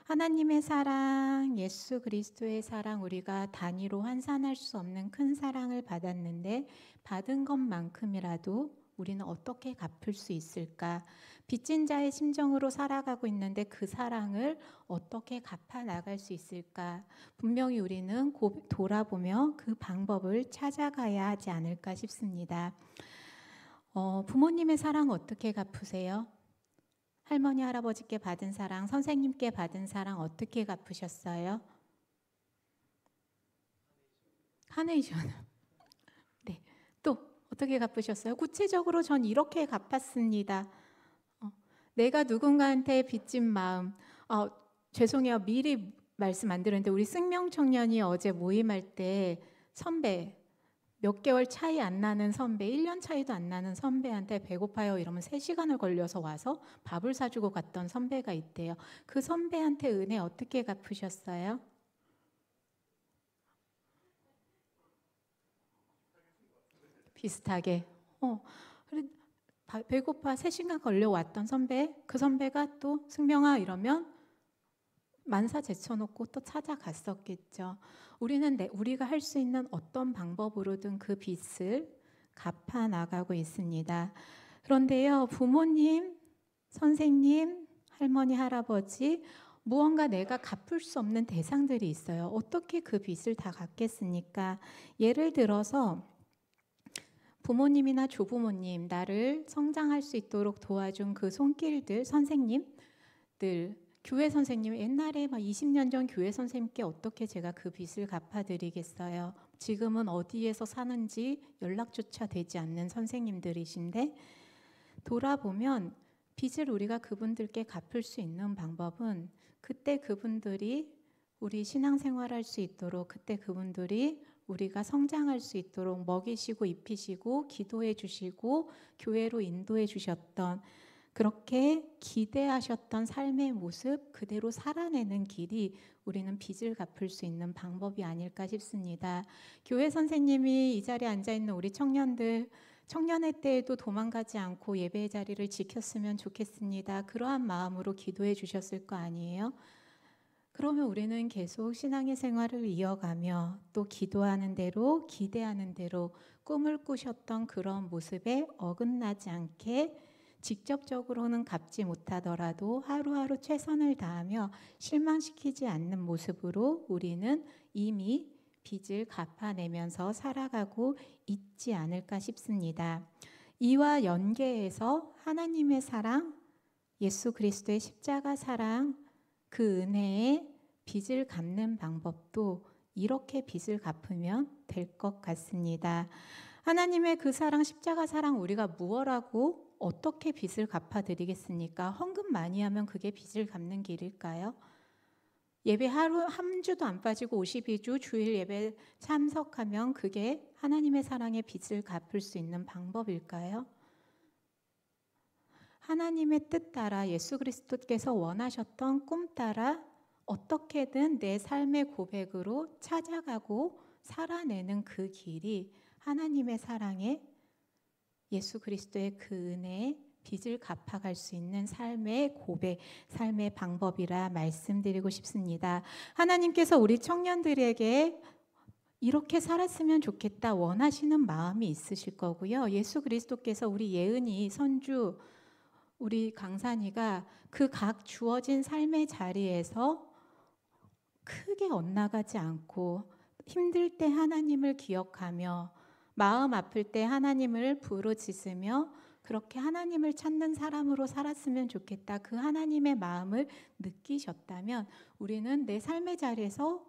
하나님의 사랑, 예수 그리스도의 사랑, 우리가 단위로 환산할 수 없는 큰 사랑을 받았는데 받은 것만큼이라도 우리는 어떻게 갚을 수 있을까? 빚진 자의 심정으로 살아가고 있는데 그 사랑을 어떻게 갚아 나갈 수 있을까? 분명히 우리는 돌아보며 그 방법을 찾아가야 하지 않을까 싶습니다. 부모님의 사랑 어떻게 갚으세요? 할머니, 할아버지께 받은 사랑, 선생님께 받은 사랑 어떻게 갚으셨어요? 카네이션. 네, 또 어떻게 갚으셨어요? 구체적으로 전 이렇게 갚았습니다. 내가 누군가한테 빚진 마음. 죄송해요. 미리 말씀 안 드렸는데 우리 승명청년이 어제 모임할 때 선배, 몇 개월 차이 안 나는 선배, 1년 차이도 안 나는 선배한테 배고파요 이러면 3시간을 걸려서 와서 밥을 사주고 갔던 선배가 있대요. 그 선배한테 은혜 어떻게 갚으셨어요? 비슷하게. 배고파 3시간 걸려왔던 선배, 그 선배가 또 승명아 이러면 만사 제쳐놓고 또 찾아갔었겠죠. 우리는 우리가 할 수 있는 어떤 방법으로든 그 빚을 갚아 나가고 있습니다. 그런데요, 부모님, 선생님, 할머니, 할아버지 무언가 내가 갚을 수 없는 대상들이 있어요. 어떻게 그 빚을 다 갚겠습니까? 예를 들어서 부모님이나 조부모님, 나를 성장할 수 있도록 도와준 그 손길들, 선생님들, 교회 선생님, 옛날에 20년 전 교회 선생님께 어떻게 제가 그 빚을 갚아드리겠어요? 지금은 어디에서 사는지 연락조차 되지 않는 선생님들이신데, 돌아보면 빚을 우리가 그분들께 갚을 수 있는 방법은 그때 그분들이 우리 신앙생활할 수 있도록, 그때 그분들이 우리가 성장할 수 있도록 먹이시고 입히시고 기도해 주시고 교회로 인도해 주셨던, 그렇게 기대하셨던 삶의 모습 그대로 살아내는 길이 우리는 빚을 갚을 수 있는 방법이 아닐까 싶습니다. 교회 선생님이 이 자리에 앉아있는 우리 청년들, 청년회 때에도 도망가지 않고 예배의 자리를 지켰으면 좋겠습니다. 그러한 마음으로 기도해 주셨을 거 아니에요? 그러면 우리는 계속 신앙의 생활을 이어가며 또 기도하는 대로, 기대하는 대로, 꿈을 꾸셨던 그런 모습에 어긋나지 않게 직접적으로는 갚지 못하더라도 하루하루 최선을 다하며 실망시키지 않는 모습으로 우리는 이미 빚을 갚아내면서 살아가고 있지 않을까 싶습니다. 이와 연계해서 하나님의 사랑, 예수 그리스도의 십자가 사랑, 그 은혜의 빚을 갚는 방법도 이렇게 빚을 갚으면 될 것 같습니다. 하나님의 그 사랑, 십자가 사랑 우리가 무엇하고 어떻게 빚을 갚아드리겠습니까? 헌금 많이 하면 그게 빚을 갚는 길일까요? 예배 하루 한 주도 안 빠지고 52주 주일 예배 참석하면 그게 하나님의 사랑의 빚을 갚을 수 있는 방법일까요? 하나님의 뜻 따라 예수 그리스도께서 원하셨던 꿈 따라 어떻게든 내 삶의 고백으로 찾아가고 살아내는 그 길이 하나님의 사랑에 예수 그리스도의 그 은혜에 빚을 갚아갈 수 있는 삶의 고백, 삶의 방법이라 말씀드리고 싶습니다. 하나님께서 우리 청년들에게 이렇게 살았으면 좋겠다 원하시는 마음이 있으실 거고요. 예수 그리스도께서 우리 예은이, 선주, 우리 강산이가 그 각 주어진 삶의 자리에서 크게 엇나가지 않고 힘들 때 하나님을 기억하며 마음 아플 때 하나님을 부르짖으며 그렇게 하나님을 찾는 사람으로 살았으면 좋겠다. 그 하나님의 마음을 느끼셨다면 우리는 내 삶의 자리에서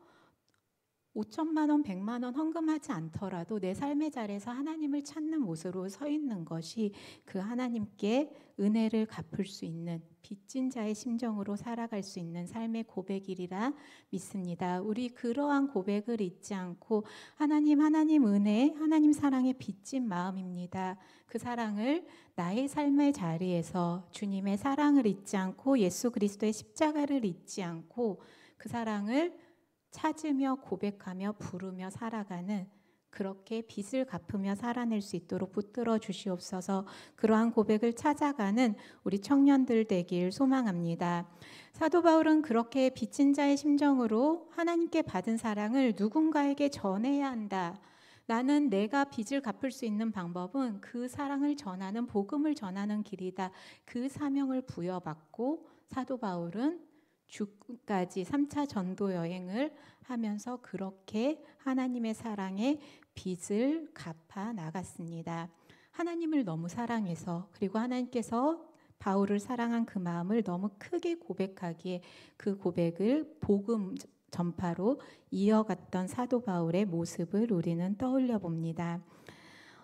5천만 원, 100만 원 헌금하지 않더라도 내 삶의 자리에서 하나님을 찾는 모습으로 서 있는 것이 그 하나님께 은혜를 갚을 수 있는 빚진 자의 심정으로 살아갈 수 있는 삶의 고백이리라 믿습니다. 우리 그러한 고백을 잊지 않고 하나님 은혜, 하나님 사랑의 빚진 마음입니다. 그 사랑을 나의 삶의 자리에서 주님의 사랑을 잊지 않고 예수 그리스도의 십자가를 잊지 않고 그 사랑을 찾으며 고백하며 부르며 살아가는 그렇게 빚을 갚으며 살아낼 수 있도록 붙들어 주시옵소서. 그러한 고백을 찾아가는 우리 청년들 되길 소망합니다. 사도 바울은 그렇게 빚진 자의 심정으로 하나님께 받은 사랑을 누군가에게 전해야 한다. 나는 내가 빚을 갚을 수 있는 방법은 그 사랑을 전하는 복음을 전하는 길이다. 그 사명을 부여받고 사도 바울은 주까지 3차 전도 여행을 하면서 그렇게 하나님의 사랑에 빚을 갚아 나갔습니다. 하나님을 너무 사랑해서 그리고 하나님께서 바울을 사랑한 그 마음을 너무 크게 고백하기에 그 고백을 복음 전파로 이어갔던 사도 바울의 모습을 우리는 떠올려 봅니다.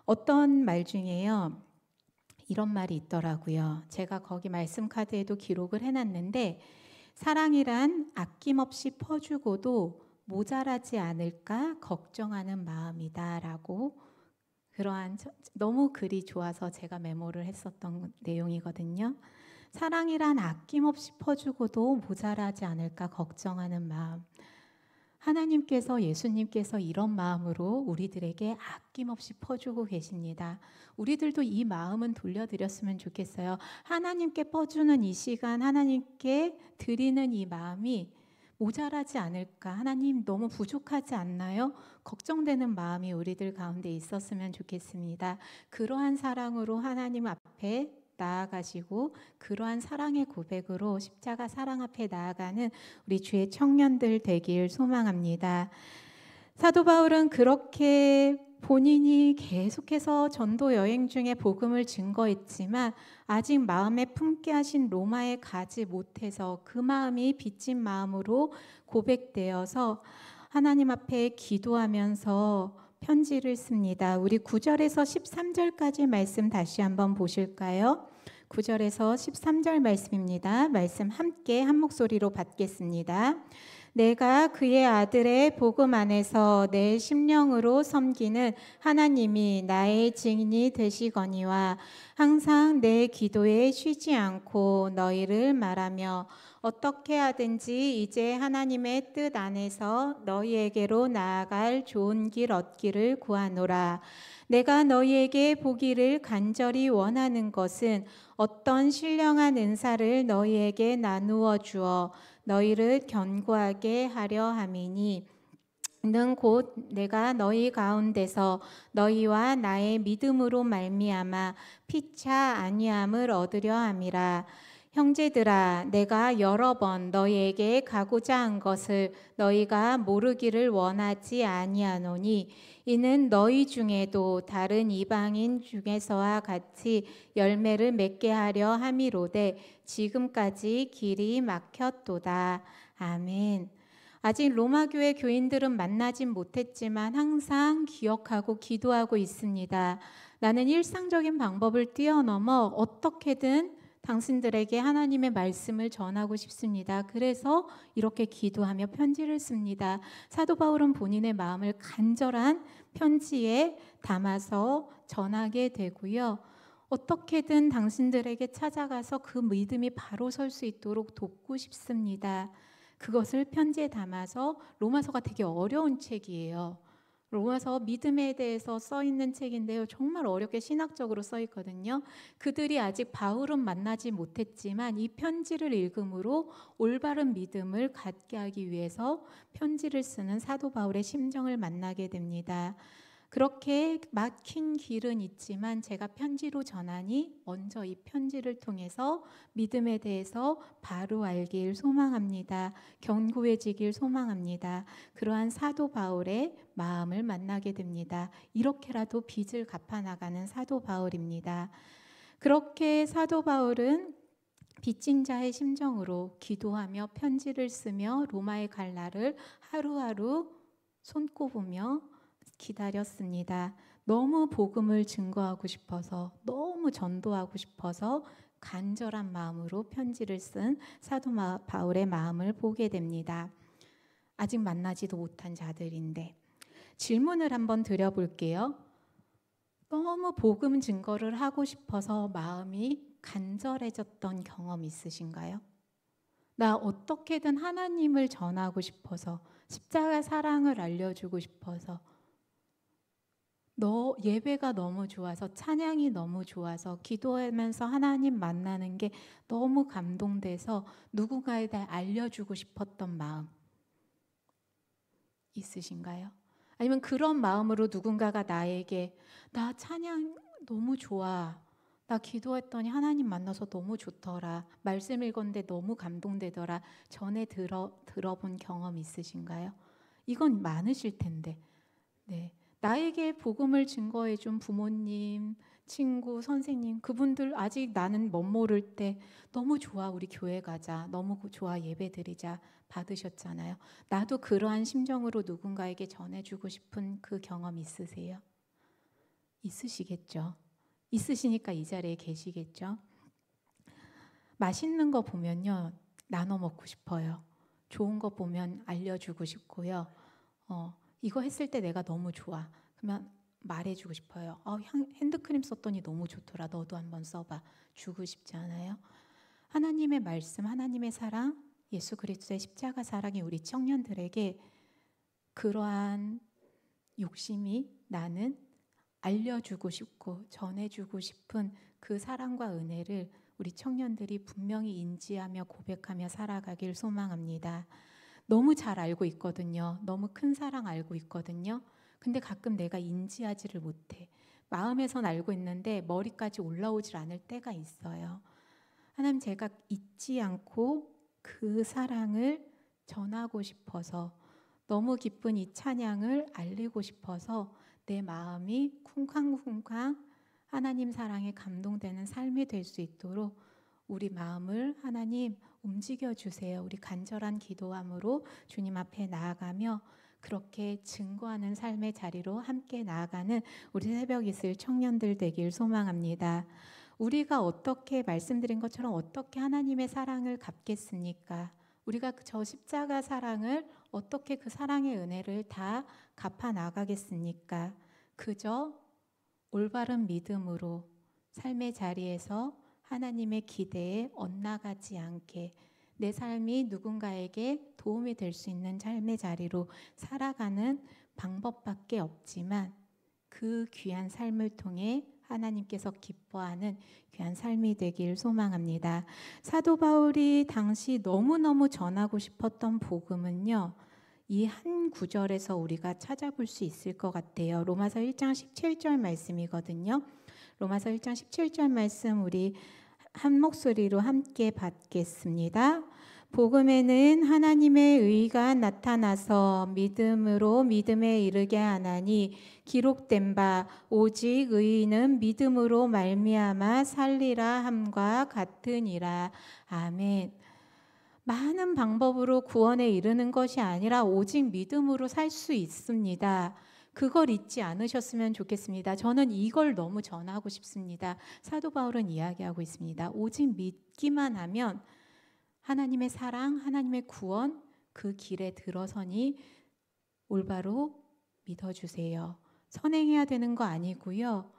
어떤 말 중에요. 이런 말이 있더라고요. 제가 거기 말씀 카드에도 기록을 해놨는데 사랑이란 아낌없이 퍼주고도 모자라지 않을까 걱정하는 마음이다라고 그러한 너무 글이 좋아서 제가 메모를 했었던 내용이거든요. 사랑이란 아낌없이 퍼주고도 모자라지 않을까 걱정하는 마음. 하나님께서 예수님께서 이런 마음으로 우리들에게 아낌없이 퍼주고 계십니다. 우리들도 이 마음은 돌려드렸으면 좋겠어요. 하나님께 퍼주는 이 시간, 하나님께 드리는 이 마음이 모자라지 않을까? 하나님 너무 부족하지 않나요? 걱정되는 마음이 우리들 가운데 있었으면 좋겠습니다. 그러한 사랑으로 하나님 앞에 나아가시고 그러한 사랑의 고백으로 십자가 사랑 앞에 나아가는 우리 주의 청년들 되길 소망합니다. 사도 바울은 그렇게 본인이 계속해서 전도 여행 중에 복음을 증거했지만 아직 마음에 품게 하신 로마에 가지 못해서 그 마음이 빚진 마음으로 고백되어서 하나님 앞에 기도하면서 편지를 씁니다. 우리 9절에서 13절까지 말씀 다시 한번 보실까요? 9절에서 13절 말씀입니다. 말씀 함께 한 목소리로 받겠습니다. 내가 그의 아들의 복음 안에서 내 심령으로 섬기는 하나님이 나의 증인이 되시거니와 항상 내 기도에 쉬지 않고 너희를 말하며 어떻게 하든지 이제 하나님의 뜻 안에서 너희에게로 나아갈 좋은 길 얻기를 구하노라. 내가 너희에게 보기를 간절히 원하는 것은 어떤 신령한 은사를 너희에게 나누어 주어 너희를 견고하게 하려 함이니 는 곧 내가 너희 가운데서 너희와 나의 믿음으로 말미암아 피차 아니함을 얻으려 함이라. 형제들아, 내가 여러 번 너희에게 가고자 한 것을 너희가 모르기를 원하지 아니하노니 이는 너희 중에도 다른 이방인 중에서와 같이 열매를 맺게 하려 함이로되 지금까지 길이 막혔도다. 아멘. 아직 로마 교회 교인들은 만나진 못했지만 항상 기억하고 기도하고 있습니다. 나는 일상적인 방법을 뛰어넘어 어떻게든 당신들에게 하나님의 말씀을 전하고 싶습니다. 그래서 이렇게 기도하며 편지를 씁니다. 사도 바울은 본인의 마음을 간절한 편지에 담아서 전하게 되고요. 어떻게든 당신들에게 찾아가서 그 믿음이 바로 설 수 있도록 돕고 싶습니다. 그것을 편지에 담아서, 로마서가 되게 어려운 책이에요. 로마서 믿음에 대해서 써 있는 책인데요. 정말 어렵게 신학적으로 써 있거든요. 그들이 아직 바울은 만나지 못했지만 이 편지를 읽음으로 올바른 믿음을 갖게 하기 위해서 편지를 쓰는 사도 바울의 심정을 만나게 됩니다. 그렇게 막힌 길은 있지만 제가 편지로 전하니 먼저 이 편지를 통해서 믿음에 대해서 바로 알길 소망합니다. 견고해지길 소망합니다. 그러한 사도 바울의 마음을 만나게 됩니다. 이렇게라도 빚을 갚아나가는 사도 바울입니다. 그렇게 사도 바울은 빚진 자의 심정으로 기도하며 편지를 쓰며 로마에 갈 날을 하루하루 손꼽으며 기다렸습니다. 너무 복음을 증거하고 싶어서, 너무 전도하고 싶어서 간절한 마음으로 편지를 쓴 사도 바울의 마음을 보게 됩니다. 아직 만나지도 못한 자들인데 질문을 한번 드려볼게요. 너무 복음 증거를 하고 싶어서 마음이 간절해졌던 경험 있으신가요? 나 어떻게든 하나님을 전하고 싶어서, 십자가 사랑을 알려주고 싶어서, 예배가 너무 좋아서, 찬양이 너무 좋아서, 기도하면서 하나님 만나는 게 너무 감동돼서 누군가에 대해 알려주고 싶었던 마음 있으신가요? 아니면 그런 마음으로 누군가가 나에게 나 찬양 너무 좋아, 나 기도했더니 하나님 만나서 너무 좋더라, 말씀 읽었는데 너무 감동되더라, 전에 들어본 경험 있으신가요? 이건 많으실 텐데. 네. 나에게 복음을 증거해 준 부모님, 친구, 선생님, 그분들 아직 나는 멋모를 때 너무 좋아, 우리 교회 가자, 너무 좋아, 예배 드리자 받으셨잖아요. 나도 그러한 심정으로 누군가에게 전해주고 싶은 그 경험 있으세요? 있으시겠죠. 있으시니까 이 자리에 계시겠죠. 맛있는 거 보면요, 나눠 먹고 싶어요. 좋은 거 보면 알려주고 싶고요. 이거 했을 때 내가 너무 좋아, 그러면 말해주고 싶어요. 핸드크림 썼더니 너무 좋더라, 너도 한번 써봐, 주고 싶지 않아요? 하나님의 말씀, 하나님의 사랑, 예수 그리스도의 십자가 사랑이 우리 청년들에게 그러한 욕심이, 나는 알려주고 싶고 전해주고 싶은 그 사랑과 은혜를 우리 청년들이 분명히 인지하며 고백하며 살아가길 소망합니다. 너무 잘 알고 있거든요. 너무 큰 사랑 알고 있거든요. 근데 가끔 내가 인지하지를 못해. 마음에선 알고 있는데 머리까지 올라오질 않을 때가 있어요. 하나님, 제가 잊지 않고 그 사랑을 전하고 싶어서, 너무 기쁜 이 찬양을 알리고 싶어서 내 마음이 쿵쾅쿵쾅 하나님 사랑에 감동되는 삶이 될 수 있도록 우리 마음을 하나님 움직여 주세요. 우리 간절한 기도함으로 주님 앞에 나아가며 그렇게 증거하는 삶의 자리로 함께 나아가는 우리 새벽 이슬 청년들 되길 소망합니다. 우리가 어떻게, 말씀드린 것처럼 어떻게 하나님의 사랑을 갚겠습니까? 우리가 저 십자가 사랑을 어떻게, 그 사랑의 은혜를 다 갚아 나가겠습니까? 그저 올바른 믿음으로 삶의 자리에서 하나님의 기대에 엇나가지 않게 내 삶이 누군가에게 도움이 될 수 있는 삶의 자리로 살아가는 방법밖에 없지만, 그 귀한 삶을 통해 하나님께서 기뻐하는 귀한 삶이 되길 소망합니다. 사도 바울이 당시 너무너무 전하고 싶었던 복음은요, 이 한 구절에서 우리가 찾아볼 수 있을 것 같아요. 로마서 1장 17절 말씀이거든요. 로마서 1장 17절 말씀 우리 한 목소리로 함께 받겠습니다. 복음에는 하나님의 의가 나타나서 믿음으로 믿음에 이르게 하나니 기록된 바 오직 의인은 믿음으로 말미암아 살리라 함과 같으니라. 아멘. 많은 방법으로 구원에 이르는 것이 아니라 오직 믿음으로 살 수 있습니다. 그걸 잊지 않으셨으면 좋겠습니다. 저는 이걸 너무 전하고 싶습니다. 사도 바울은 이야기하고 있습니다. 오직 믿기만 하면 하나님의 사랑, 하나님의 구원 그 길에 들어서니 올바로 믿어주세요. 선행해야 되는 거 아니고요.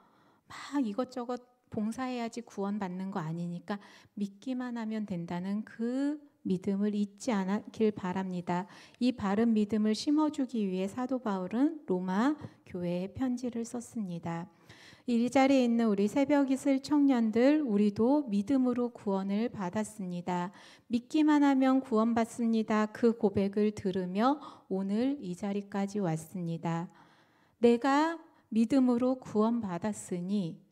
막 이것저것 봉사해야지 구원받는 거 아니니까 믿기만 하면 된다는 그 믿음을 잊지 않길 바랍니다. 이 바른 믿음을 심어주기 위해 사도 바울은 로마 교회에 편지를 썼습니다. 이 자리에 있는 우리 새벽 이슬 청년들, 우리도 믿음으로 구원을 받았습니다. 믿기만 하면 구원받습니다. 그 고백을 들으며 오늘 이 자리까지 왔습니다. 내가 믿음으로 구원받았으니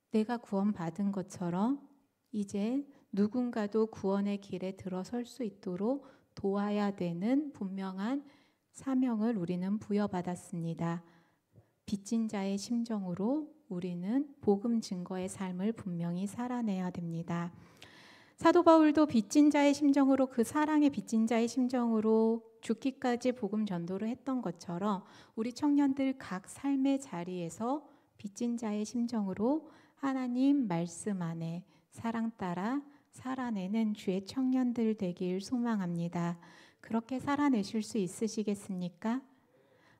내가 구원받은 것처럼 이제 누군가도 구원의 길에 들어설 수 있도록 도와야 되는 분명한 사명을 우리는 부여받았습니다. 빚진 자의 심정으로 우리는 복음 증거의 삶을 분명히 살아내야 됩니다. 사도 바울도 빚진 자의 심정으로 그 사랑의 빚진 자의 심정으로 죽기까지 복음 전도를 했던 것처럼 우리 청년들 각 삶의 자리에서 빚진 자의 심정으로 하나님 말씀 안에 사랑 따라 살아내는 주의 청년들 되길 소망합니다. 그렇게 살아내실 수 있으시겠습니까?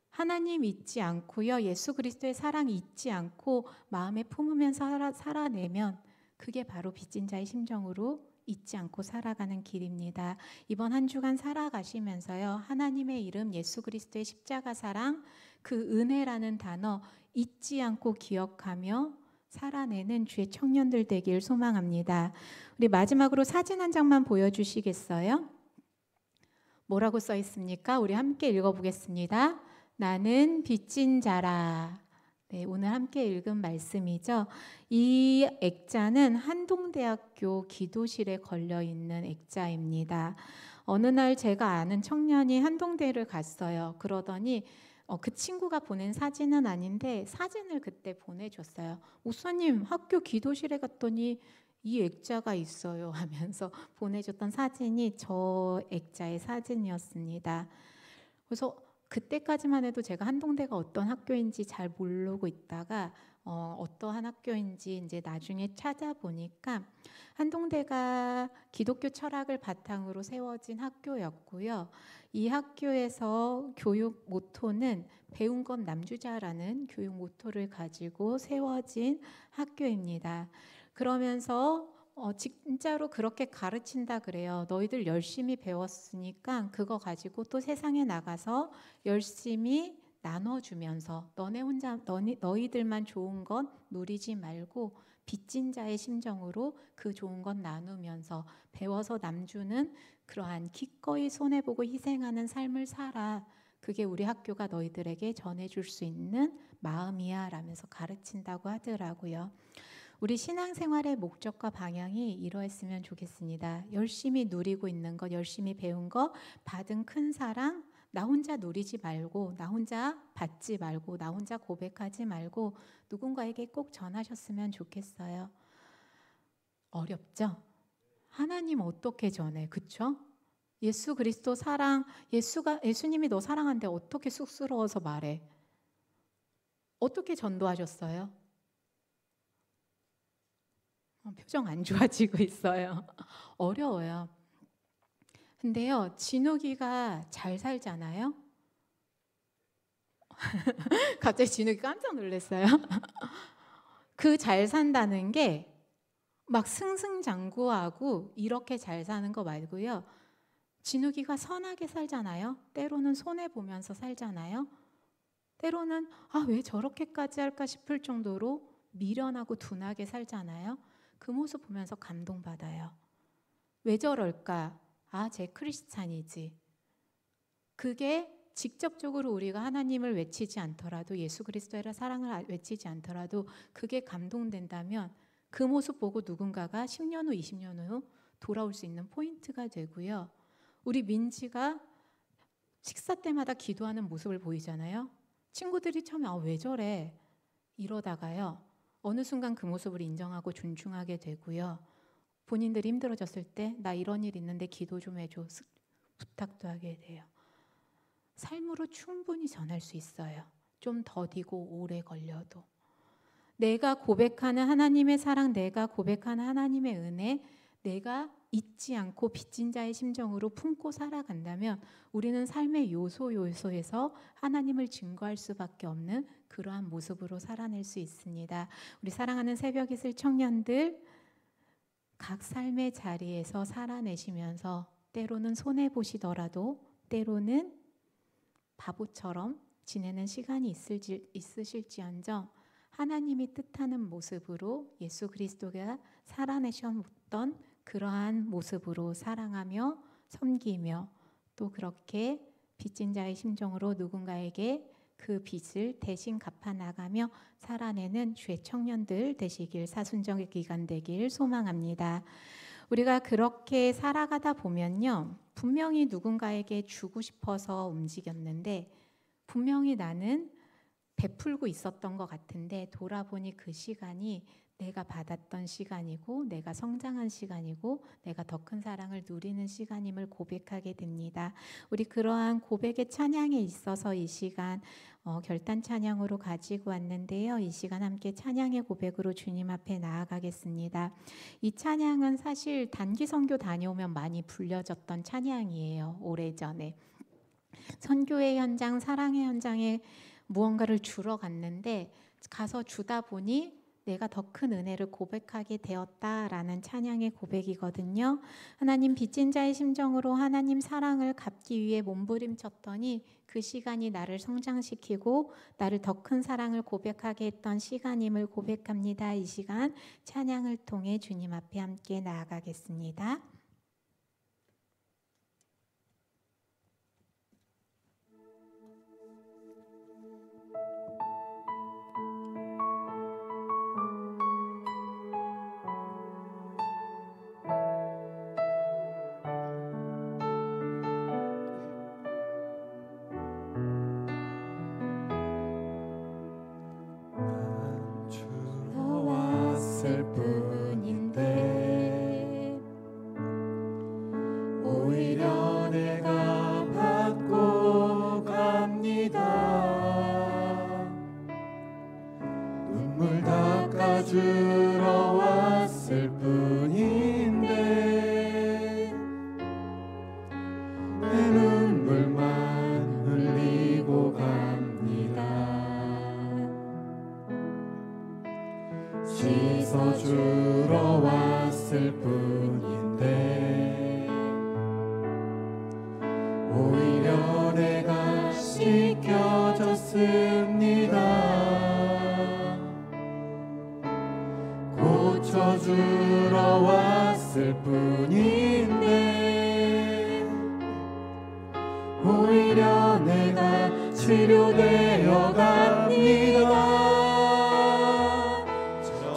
하나님 잊지 않고요. 예수 그리스도의 사랑 잊지 않고 마음에 품으면서 살아내면 그게 바로 빚진 자의 심정으로 잊지 않고 살아가는 길입니다. 이번 한 주간 살아가시면서요. 하나님의 이름 예수 그리스도의 십자가 사랑 그 은혜라는 단어 잊지 않고 기억하며 살아내는 주의 청년들 되길 소망합니다. 우리 마지막으로 사진 한 장만 보여주시겠어요? 뭐라고 써 있습니까? 우리 함께 읽어보겠습니다. 나는 빚진 자라. 네, 오늘 함께 읽은 말씀이죠. 이 액자는 한동대학교 기도실에 걸려있는 액자입니다. 어느 날 제가 아는 청년이 한동대를 갔어요. 그러더니 그 친구가 보낸 사진은 아닌데 사진을 그때 보내줬어요. 목사님 학교 기도실에 갔더니 이 액자가 있어요 하면서 보내줬던 사진이 저 액자의 사진이었습니다. 그래서 그때까지만 해도 제가 한동대가 어떤 학교인지 잘 모르고 있다가 어떠한 학교인지 이제 나중에 찾아보니까 한동대가 기독교 철학을 바탕으로 세워진 학교였고요. 이 학교에서 교육 모토는 배운 것 남주자라는 교육 모토를 가지고 세워진 학교입니다. 그러면서 진짜로 그렇게 가르친다 그래요. 너희들 열심히 배웠으니까 그거 가지고 또 세상에 나가서 열심히 나눠주면서 너희들만 좋은 것 누리지 말고 빚진 자의 심정으로 그 좋은 것 나누면서 배워서 남주는 그러한 기꺼이 손해보고 희생하는 삶을 살아. 그게 우리 학교가 너희들에게 전해줄 수 있는 마음이야 라면서 가르친다고 하더라고요. 우리 신앙생활의 목적과 방향이 이러했으면 좋겠습니다. 열심히 누리고 있는 것, 열심히 배운 것, 받은 큰 사랑, 나 혼자 누리지 말고, 나 혼자 받지 말고, 나 혼자 고백하지 말고 누군가에게 꼭 전하셨으면 좋겠어요. 어렵죠? 하나님 어떻게 전해? 그쵸? 예수 그리스도 사랑, 예수님이 너 사랑한데 어떻게 쑥스러워서 말해? 어떻게 전도하셨어요? 표정 안 좋아지고 있어요. 어려워요. 근데요, 진욱이가 잘 살잖아요. 갑자기 진욱이 깜짝 놀랐어요. 그 잘 산다는 게 막 승승장구하고 이렇게 잘 사는 거 말고요. 진욱이가 선하게 살잖아요. 때로는 손해보면서 살잖아요. 때로는 왜 저렇게까지 할까 싶을 정도로 미련하고 둔하게 살잖아요. 그 모습 보면서 감동받아요. 왜 저럴까? 제 크리스찬이지. 그게 직접적으로 우리가 하나님을 외치지 않더라도 예수 그리스도의 사랑을 외치지 않더라도 그게 감동된다면 그 모습 보고 누군가가 10년 후 20년 후 돌아올 수 있는 포인트가 되고요. 우리 민지가 식사 때마다 기도하는 모습을 보이잖아요. 친구들이 처음에 왜 저래? 이러다가요. 어느 순간 그 모습을 인정하고 존중하게 되고요. 본인들이 힘들어졌을 때 나 이런 일 있는데 기도 좀 해줘. 부탁도 하게 돼요. 삶으로 충분히 전할 수 있어요. 좀 더디고 오래 걸려도. 내가 고백하는 하나님의 사랑, 내가 고백하는 하나님의 은혜, 내가 잊지 않고 빚진 자의 심정으로 품고 살아간다면 우리는 삶의 요소에서 하나님을 증거할 수밖에 없는 그러한 모습으로 살아낼 수 있습니다. 우리 사랑하는 새벽이슬 청년들, 각 삶의 자리에서 살아내시면서 때로는 손해보시더라도 때로는 바보처럼 지내는 시간이 있으실지언정 하나님이 뜻하는 모습으로 예수 그리스도가 살아내셨던 그러한 모습으로 사랑하며 섬기며 또 그렇게 빚진 자의 심정으로 누군가에게 그 빚을 대신 갚아나가며 살아내는 주의 청년들 되시길, 사순정의 기간 되길 소망합니다. 우리가 그렇게 살아가다 보면요, 분명히 누군가에게 주고 싶어서 움직였는데 분명히 나는 베풀고 있었던 것 같은데 돌아보니 그 시간이 내가 받았던 시간이고 내가 성장한 시간이고 내가 더 큰 사랑을 누리는 시간임을 고백하게 됩니다. 우리 그러한 고백의 찬양에 있어서 이 시간 결단 찬양으로 가지고 왔는데요. 이 시간 함께 찬양의 고백으로 주님 앞에 나아가겠습니다. 이 찬양은 사실 단기 선교 다녀오면 많이 불려졌던 찬양이에요. 오래전에 선교의 현장, 사랑의 현장에 무언가를 주러 갔는데 가서 주다 보니 내가 더 큰 은혜를 고백하게 되었다라는 찬양의 고백이거든요. 하나님 빚진 자의 심정으로 하나님 사랑을 갚기 위해 몸부림쳤더니 그 시간이 나를 성장시키고 나를 더 큰 사랑을 고백하게 했던 시간임을 고백합니다. 이 시간 찬양을 통해 주님 앞에 함께 나아가겠습니다. 뿐인데 오히려 내가 받고 갑니다. 눈물 닦아주러 왔을 뿐인데 내 눈물만 흘리고 갑니다. 씻어주러 왔을 뿐인데 오히려 내가 씻겨졌습니다. 고쳐주러 왔을 뿐인데 오히려 내가 치료되어 갑니다.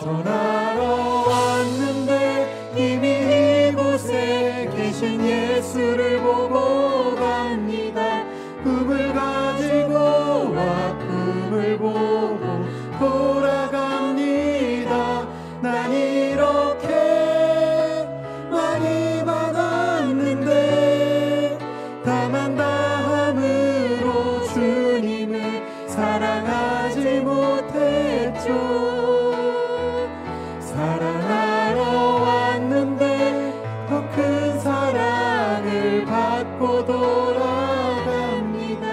전하러 왔는데 이미 이곳에 계신 예수를 보고 갑니다. 꿈을 가지고 와 꿈을 보고 돌아갑니다. 난 이렇게 많이 받았는데 다만 다함으로 주님을 사랑하지 못했죠. 사랑하러 왔는데 더 큰 사랑을 받고 돌아갑니다.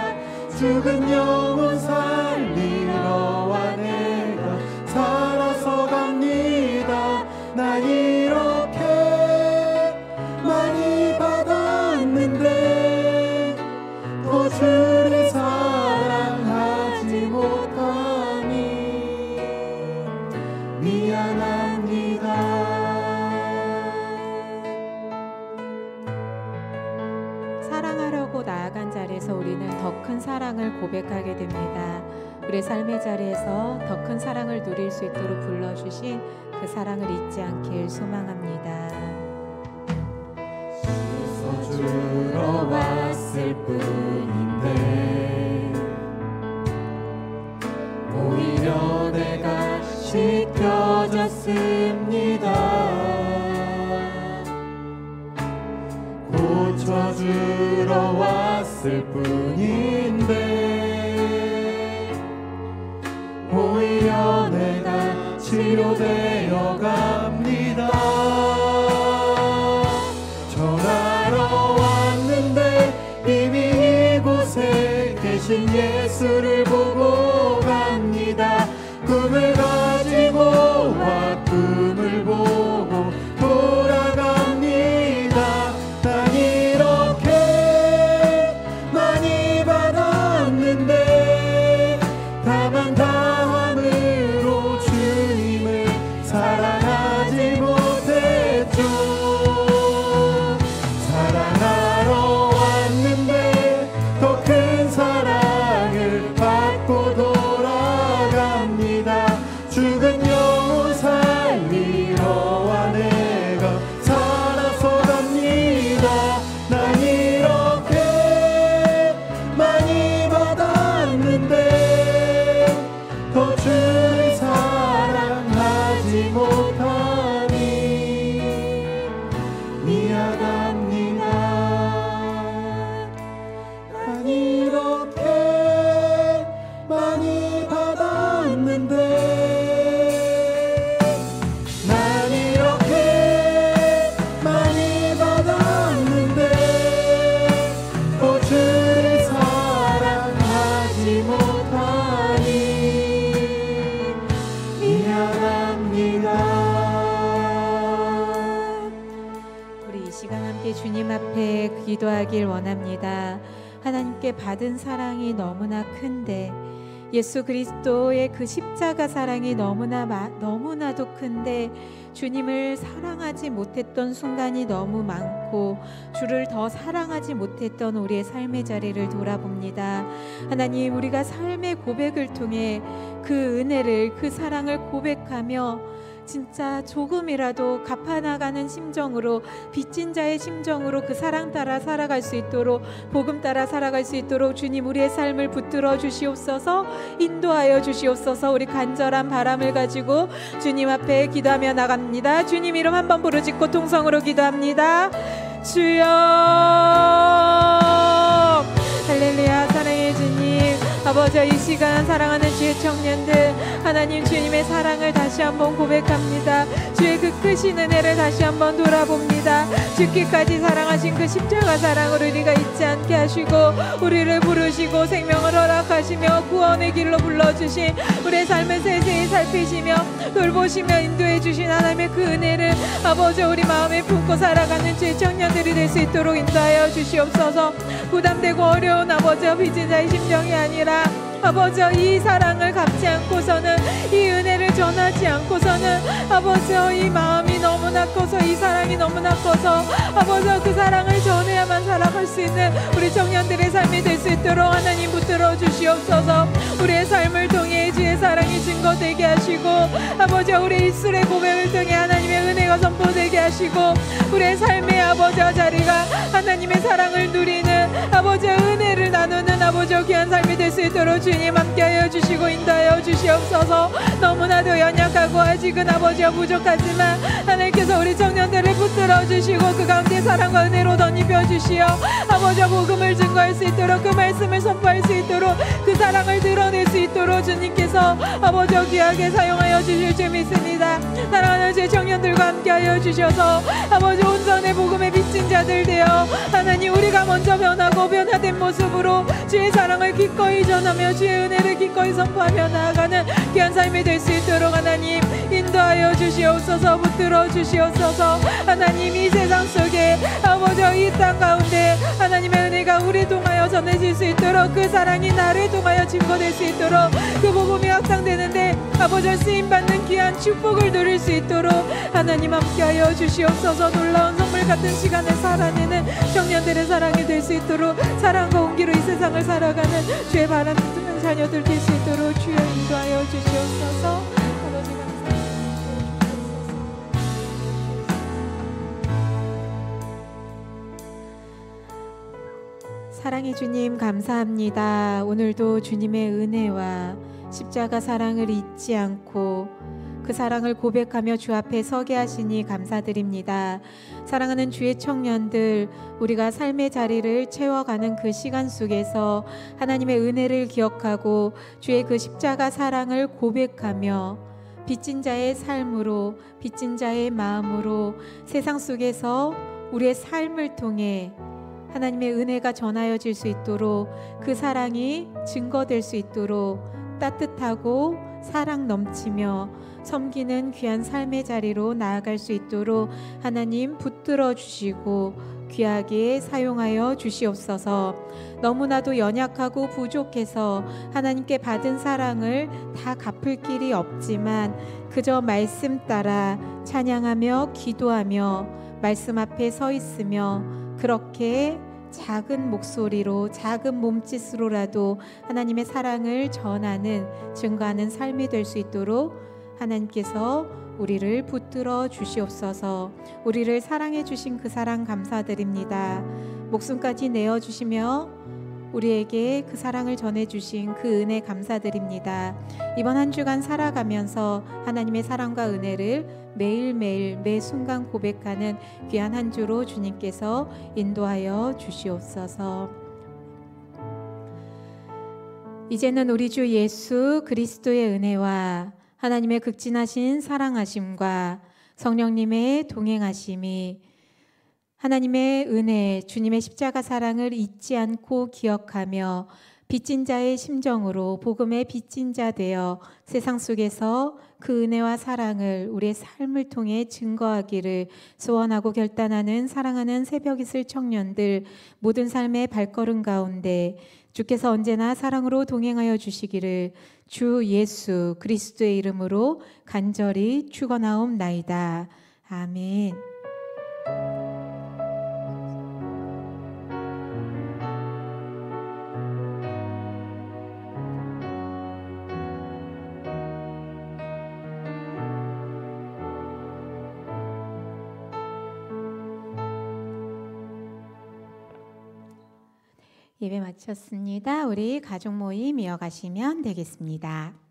죽은 영혼 살리러 와 내가 살아서 갑니다. 난 이렇게 많이 받았는데 더 주를 사랑하지 못하니 미안합니다. 사랑하려고 나아간 자리에서 우리는 더 큰 사랑을 고백하게 됩니다. 우리의 삶의 자리에서 더 큰 사랑을 누릴 수 있도록 불러주신 그 사랑을 잊지 않길 소망합니다. 주러 왔을 뿐인데 오히려 내가 씻겨졌습니다. 고쳐주러 왔을 뿐인데 오히려 내가 치료되어 갑니다. 전하러 왔는데 이미 이곳에 계신 예수를 보고 갑니다. 꿈을 가지고 와 꿈을 보고 돌아갑니다. 난 이렇게 많이 받았는데 다만 다함으로 주님을 사랑하지 못했죠. 사랑하러 왔는데 더 큰 사랑을 받고 돌아갑니다. 죽은 영혼 살리러 와 내가 살아서 갑니다. 난 이렇게 많이 받았는데 더 주를 사랑하지 못하니 미안합니다. 난 이렇게 많이 받았는데 난 이렇게 많이 받았는데 더 주를 사랑하지 못하니 미안합니다. 우리 이 시간 함께 주님 앞에 기도하길 원합니다. 하나님께 받은 사랑이 너무나 큰데 예수 그리스도의 그 십자가 사랑이 너무나도 큰데 주님을 사랑하지 못했던 순간이 너무 많고 주를 더 사랑하지 못했던 우리의 삶의 자리를 돌아봅니다. 하나님, 우리가 삶의 고백을 통해 그 은혜를, 그 사랑을 고백하며 진짜 조금이라도 갚아나가는 심정으로, 빚진 자의 심정으로 그 사랑 따라 살아갈 수 있도록, 복음 따라 살아갈 수 있도록 주님 우리의 삶을 붙들어 주시옵소서, 인도하여 주시옵소서. 우리 간절한 바람을 가지고 주님 앞에 기도하며 나갑니다. 주님 이름 한번 부르짖고 통성으로 기도합니다. 주여, 할렐루야. 사랑해 주님, 아버지, 이 시간 사랑하는 주의 청년들, 하나님 주님의 사랑을 다시 한번 고백합니다. 주의 그 크신 은혜를 다시 한번 돌아봅니다. 죽기까지 사랑하신 그 십자가 사랑을 우리가 잊지 않게 하시고 우리를 부르시고 생명을 허락하시며 구원의 길로 불러주신 우리의 삶을 세세히 살피시며 돌보시며 인도해 주신 하나님의 그 은혜를 아버지 우리 마음에 품고 살아가는 주의 청년들이 될 수 있도록 인도하여 주시옵소서. 부담되고 어려운 아버지와 빚진 자의 심정이 아니라 아버지 이 사랑을 갚지 않고서는, 이 은혜를 전하지 않고서는 아버지 이 마음이 너무나 커서, 이 사랑이 너무나 커서 아버지 그 사랑을 전해야만 살아갈 수 있는 우리 청년들의 삶이 될 수 있도록 하나님 붙들어 주시옵소서. 우리의 삶을 통해 주의 사랑이 증거되게 하시고 아버지 우리 입술의 고백을 통해 하나님의 은혜가 선포되게 하시고 우리의 삶의 아버지와 자리가 하나님의 사랑을 누리는 아버지의 은혜를 나누는 아버지의 귀한 삶이 될 수 있도록 주님 함께하여 주시고 인도하여 주시옵소서. 너무나도 연약하고 아직은 아버지와 부족하지만 하나님께서 우리 청년들을 붙들어 주시고 그 가운데 사랑과 은혜로 덧입혀 주시어 아버지와 복음을 증거할 수 있도록, 그 말씀을 선포할 수 있도록, 그 사랑을 드러낼 수 있도록 주님께서 아버지와 귀하게 사용하여 주실 줄 믿습니다. 사랑하는 제 청년들과 함께하여 주셔서 아버지 온전의 복음에 비친 자들 되어 하나님 우리가 먼저 변하고 변화된 모습으로 주의 사랑을 기꺼이 전하며 주의 은혜를 기꺼이 선포하며 나아가는 귀한 삶이 될 수 있도록 하나님 인도하여 주시옵소서. 붙들어 주시옵소서. 하나님 이 세상 속에 아버지 이 땅 가운데 하나님의 은혜가 우리 통하여 전해질 수 있도록, 그 사랑이 나를 통하여 증거될 수 있도록, 그 복음이 확산되는데 아버지 쓰임받는 귀한 축복을 누릴 수 있도록 하나님 함께하여 주시옵소서. 놀라운 선물 같은 시간을 살아내는 청년들의 사랑이 될 될 수 있도록 사랑과 온기로 이 세상을 살아가는 주의 바람직한 자녀들 될 수 있도록 주여 인도하여 주시옵소서. 아버지 감사합니다. 사랑의 주님 감사합니다. 오늘도 주님의 은혜와 십자가 사랑을 잊지 않고 그 사랑을 고백하며 주 앞에 서게 하시니 감사드립니다. 사랑하는 주의 청년들, 우리가 삶의 자리를 채워가는 그 시간 속에서 하나님의 은혜를 기억하고 주의 그 십자가 사랑을 고백하며 빚진 자의 삶으로, 빚진 자의 마음으로 세상 속에서 우리의 삶을 통해 하나님의 은혜가 전하여질 수 있도록, 그 사랑이 증거될 수 있도록 따뜻하고 사랑 넘치며 섬기는 귀한 삶의 자리로 나아갈 수 있도록 하나님 붙들어 주시고 귀하게 사용하여 주시옵소서. 너무나도 연약하고 부족해서 하나님께 받은 사랑을 다 갚을 길이 없지만 그저 말씀 따라 찬양하며 기도하며 말씀 앞에 서 있으며 그렇게 작은 목소리로, 작은 몸짓으로라도 하나님의 사랑을 전하는, 증거하는 삶이 될 수 있도록 하나님께서 우리를 붙들어 주시옵소서. 우리를 사랑해 주신 그 사랑 감사드립니다. 목숨까지 내어주시며 우리에게 그 사랑을 전해주신 그 은혜 감사드립니다. 이번 한 주간 살아가면서 하나님의 사랑과 은혜를 매일매일 매 순간 고백하는 귀한 한 주로 주님께서 인도하여 주시옵소서. 이제는 우리 주 예수 그리스도의 은혜와 하나님의 극진하신 사랑하심과 성령님의 동행하심이, 하나님의 은혜, 주님의 십자가 사랑을 잊지 않고 기억하며 빚진 자의 심정으로 복음의 빚진 자 되어 세상 속에서 그 은혜와 사랑을 우리의 삶을 통해 증거하기를 소원하고 결단하는 사랑하는 새벽 이슬 청년들, 모든 삶의 발걸음 가운데 주께서 언제나 사랑으로 동행하여 주시기를 주 예수 그리스도의 이름으로 간절히 축원하옵나이다. 아멘. 예배 마쳤습니다. 우리 가족 모임 이어가시면 되겠습니다.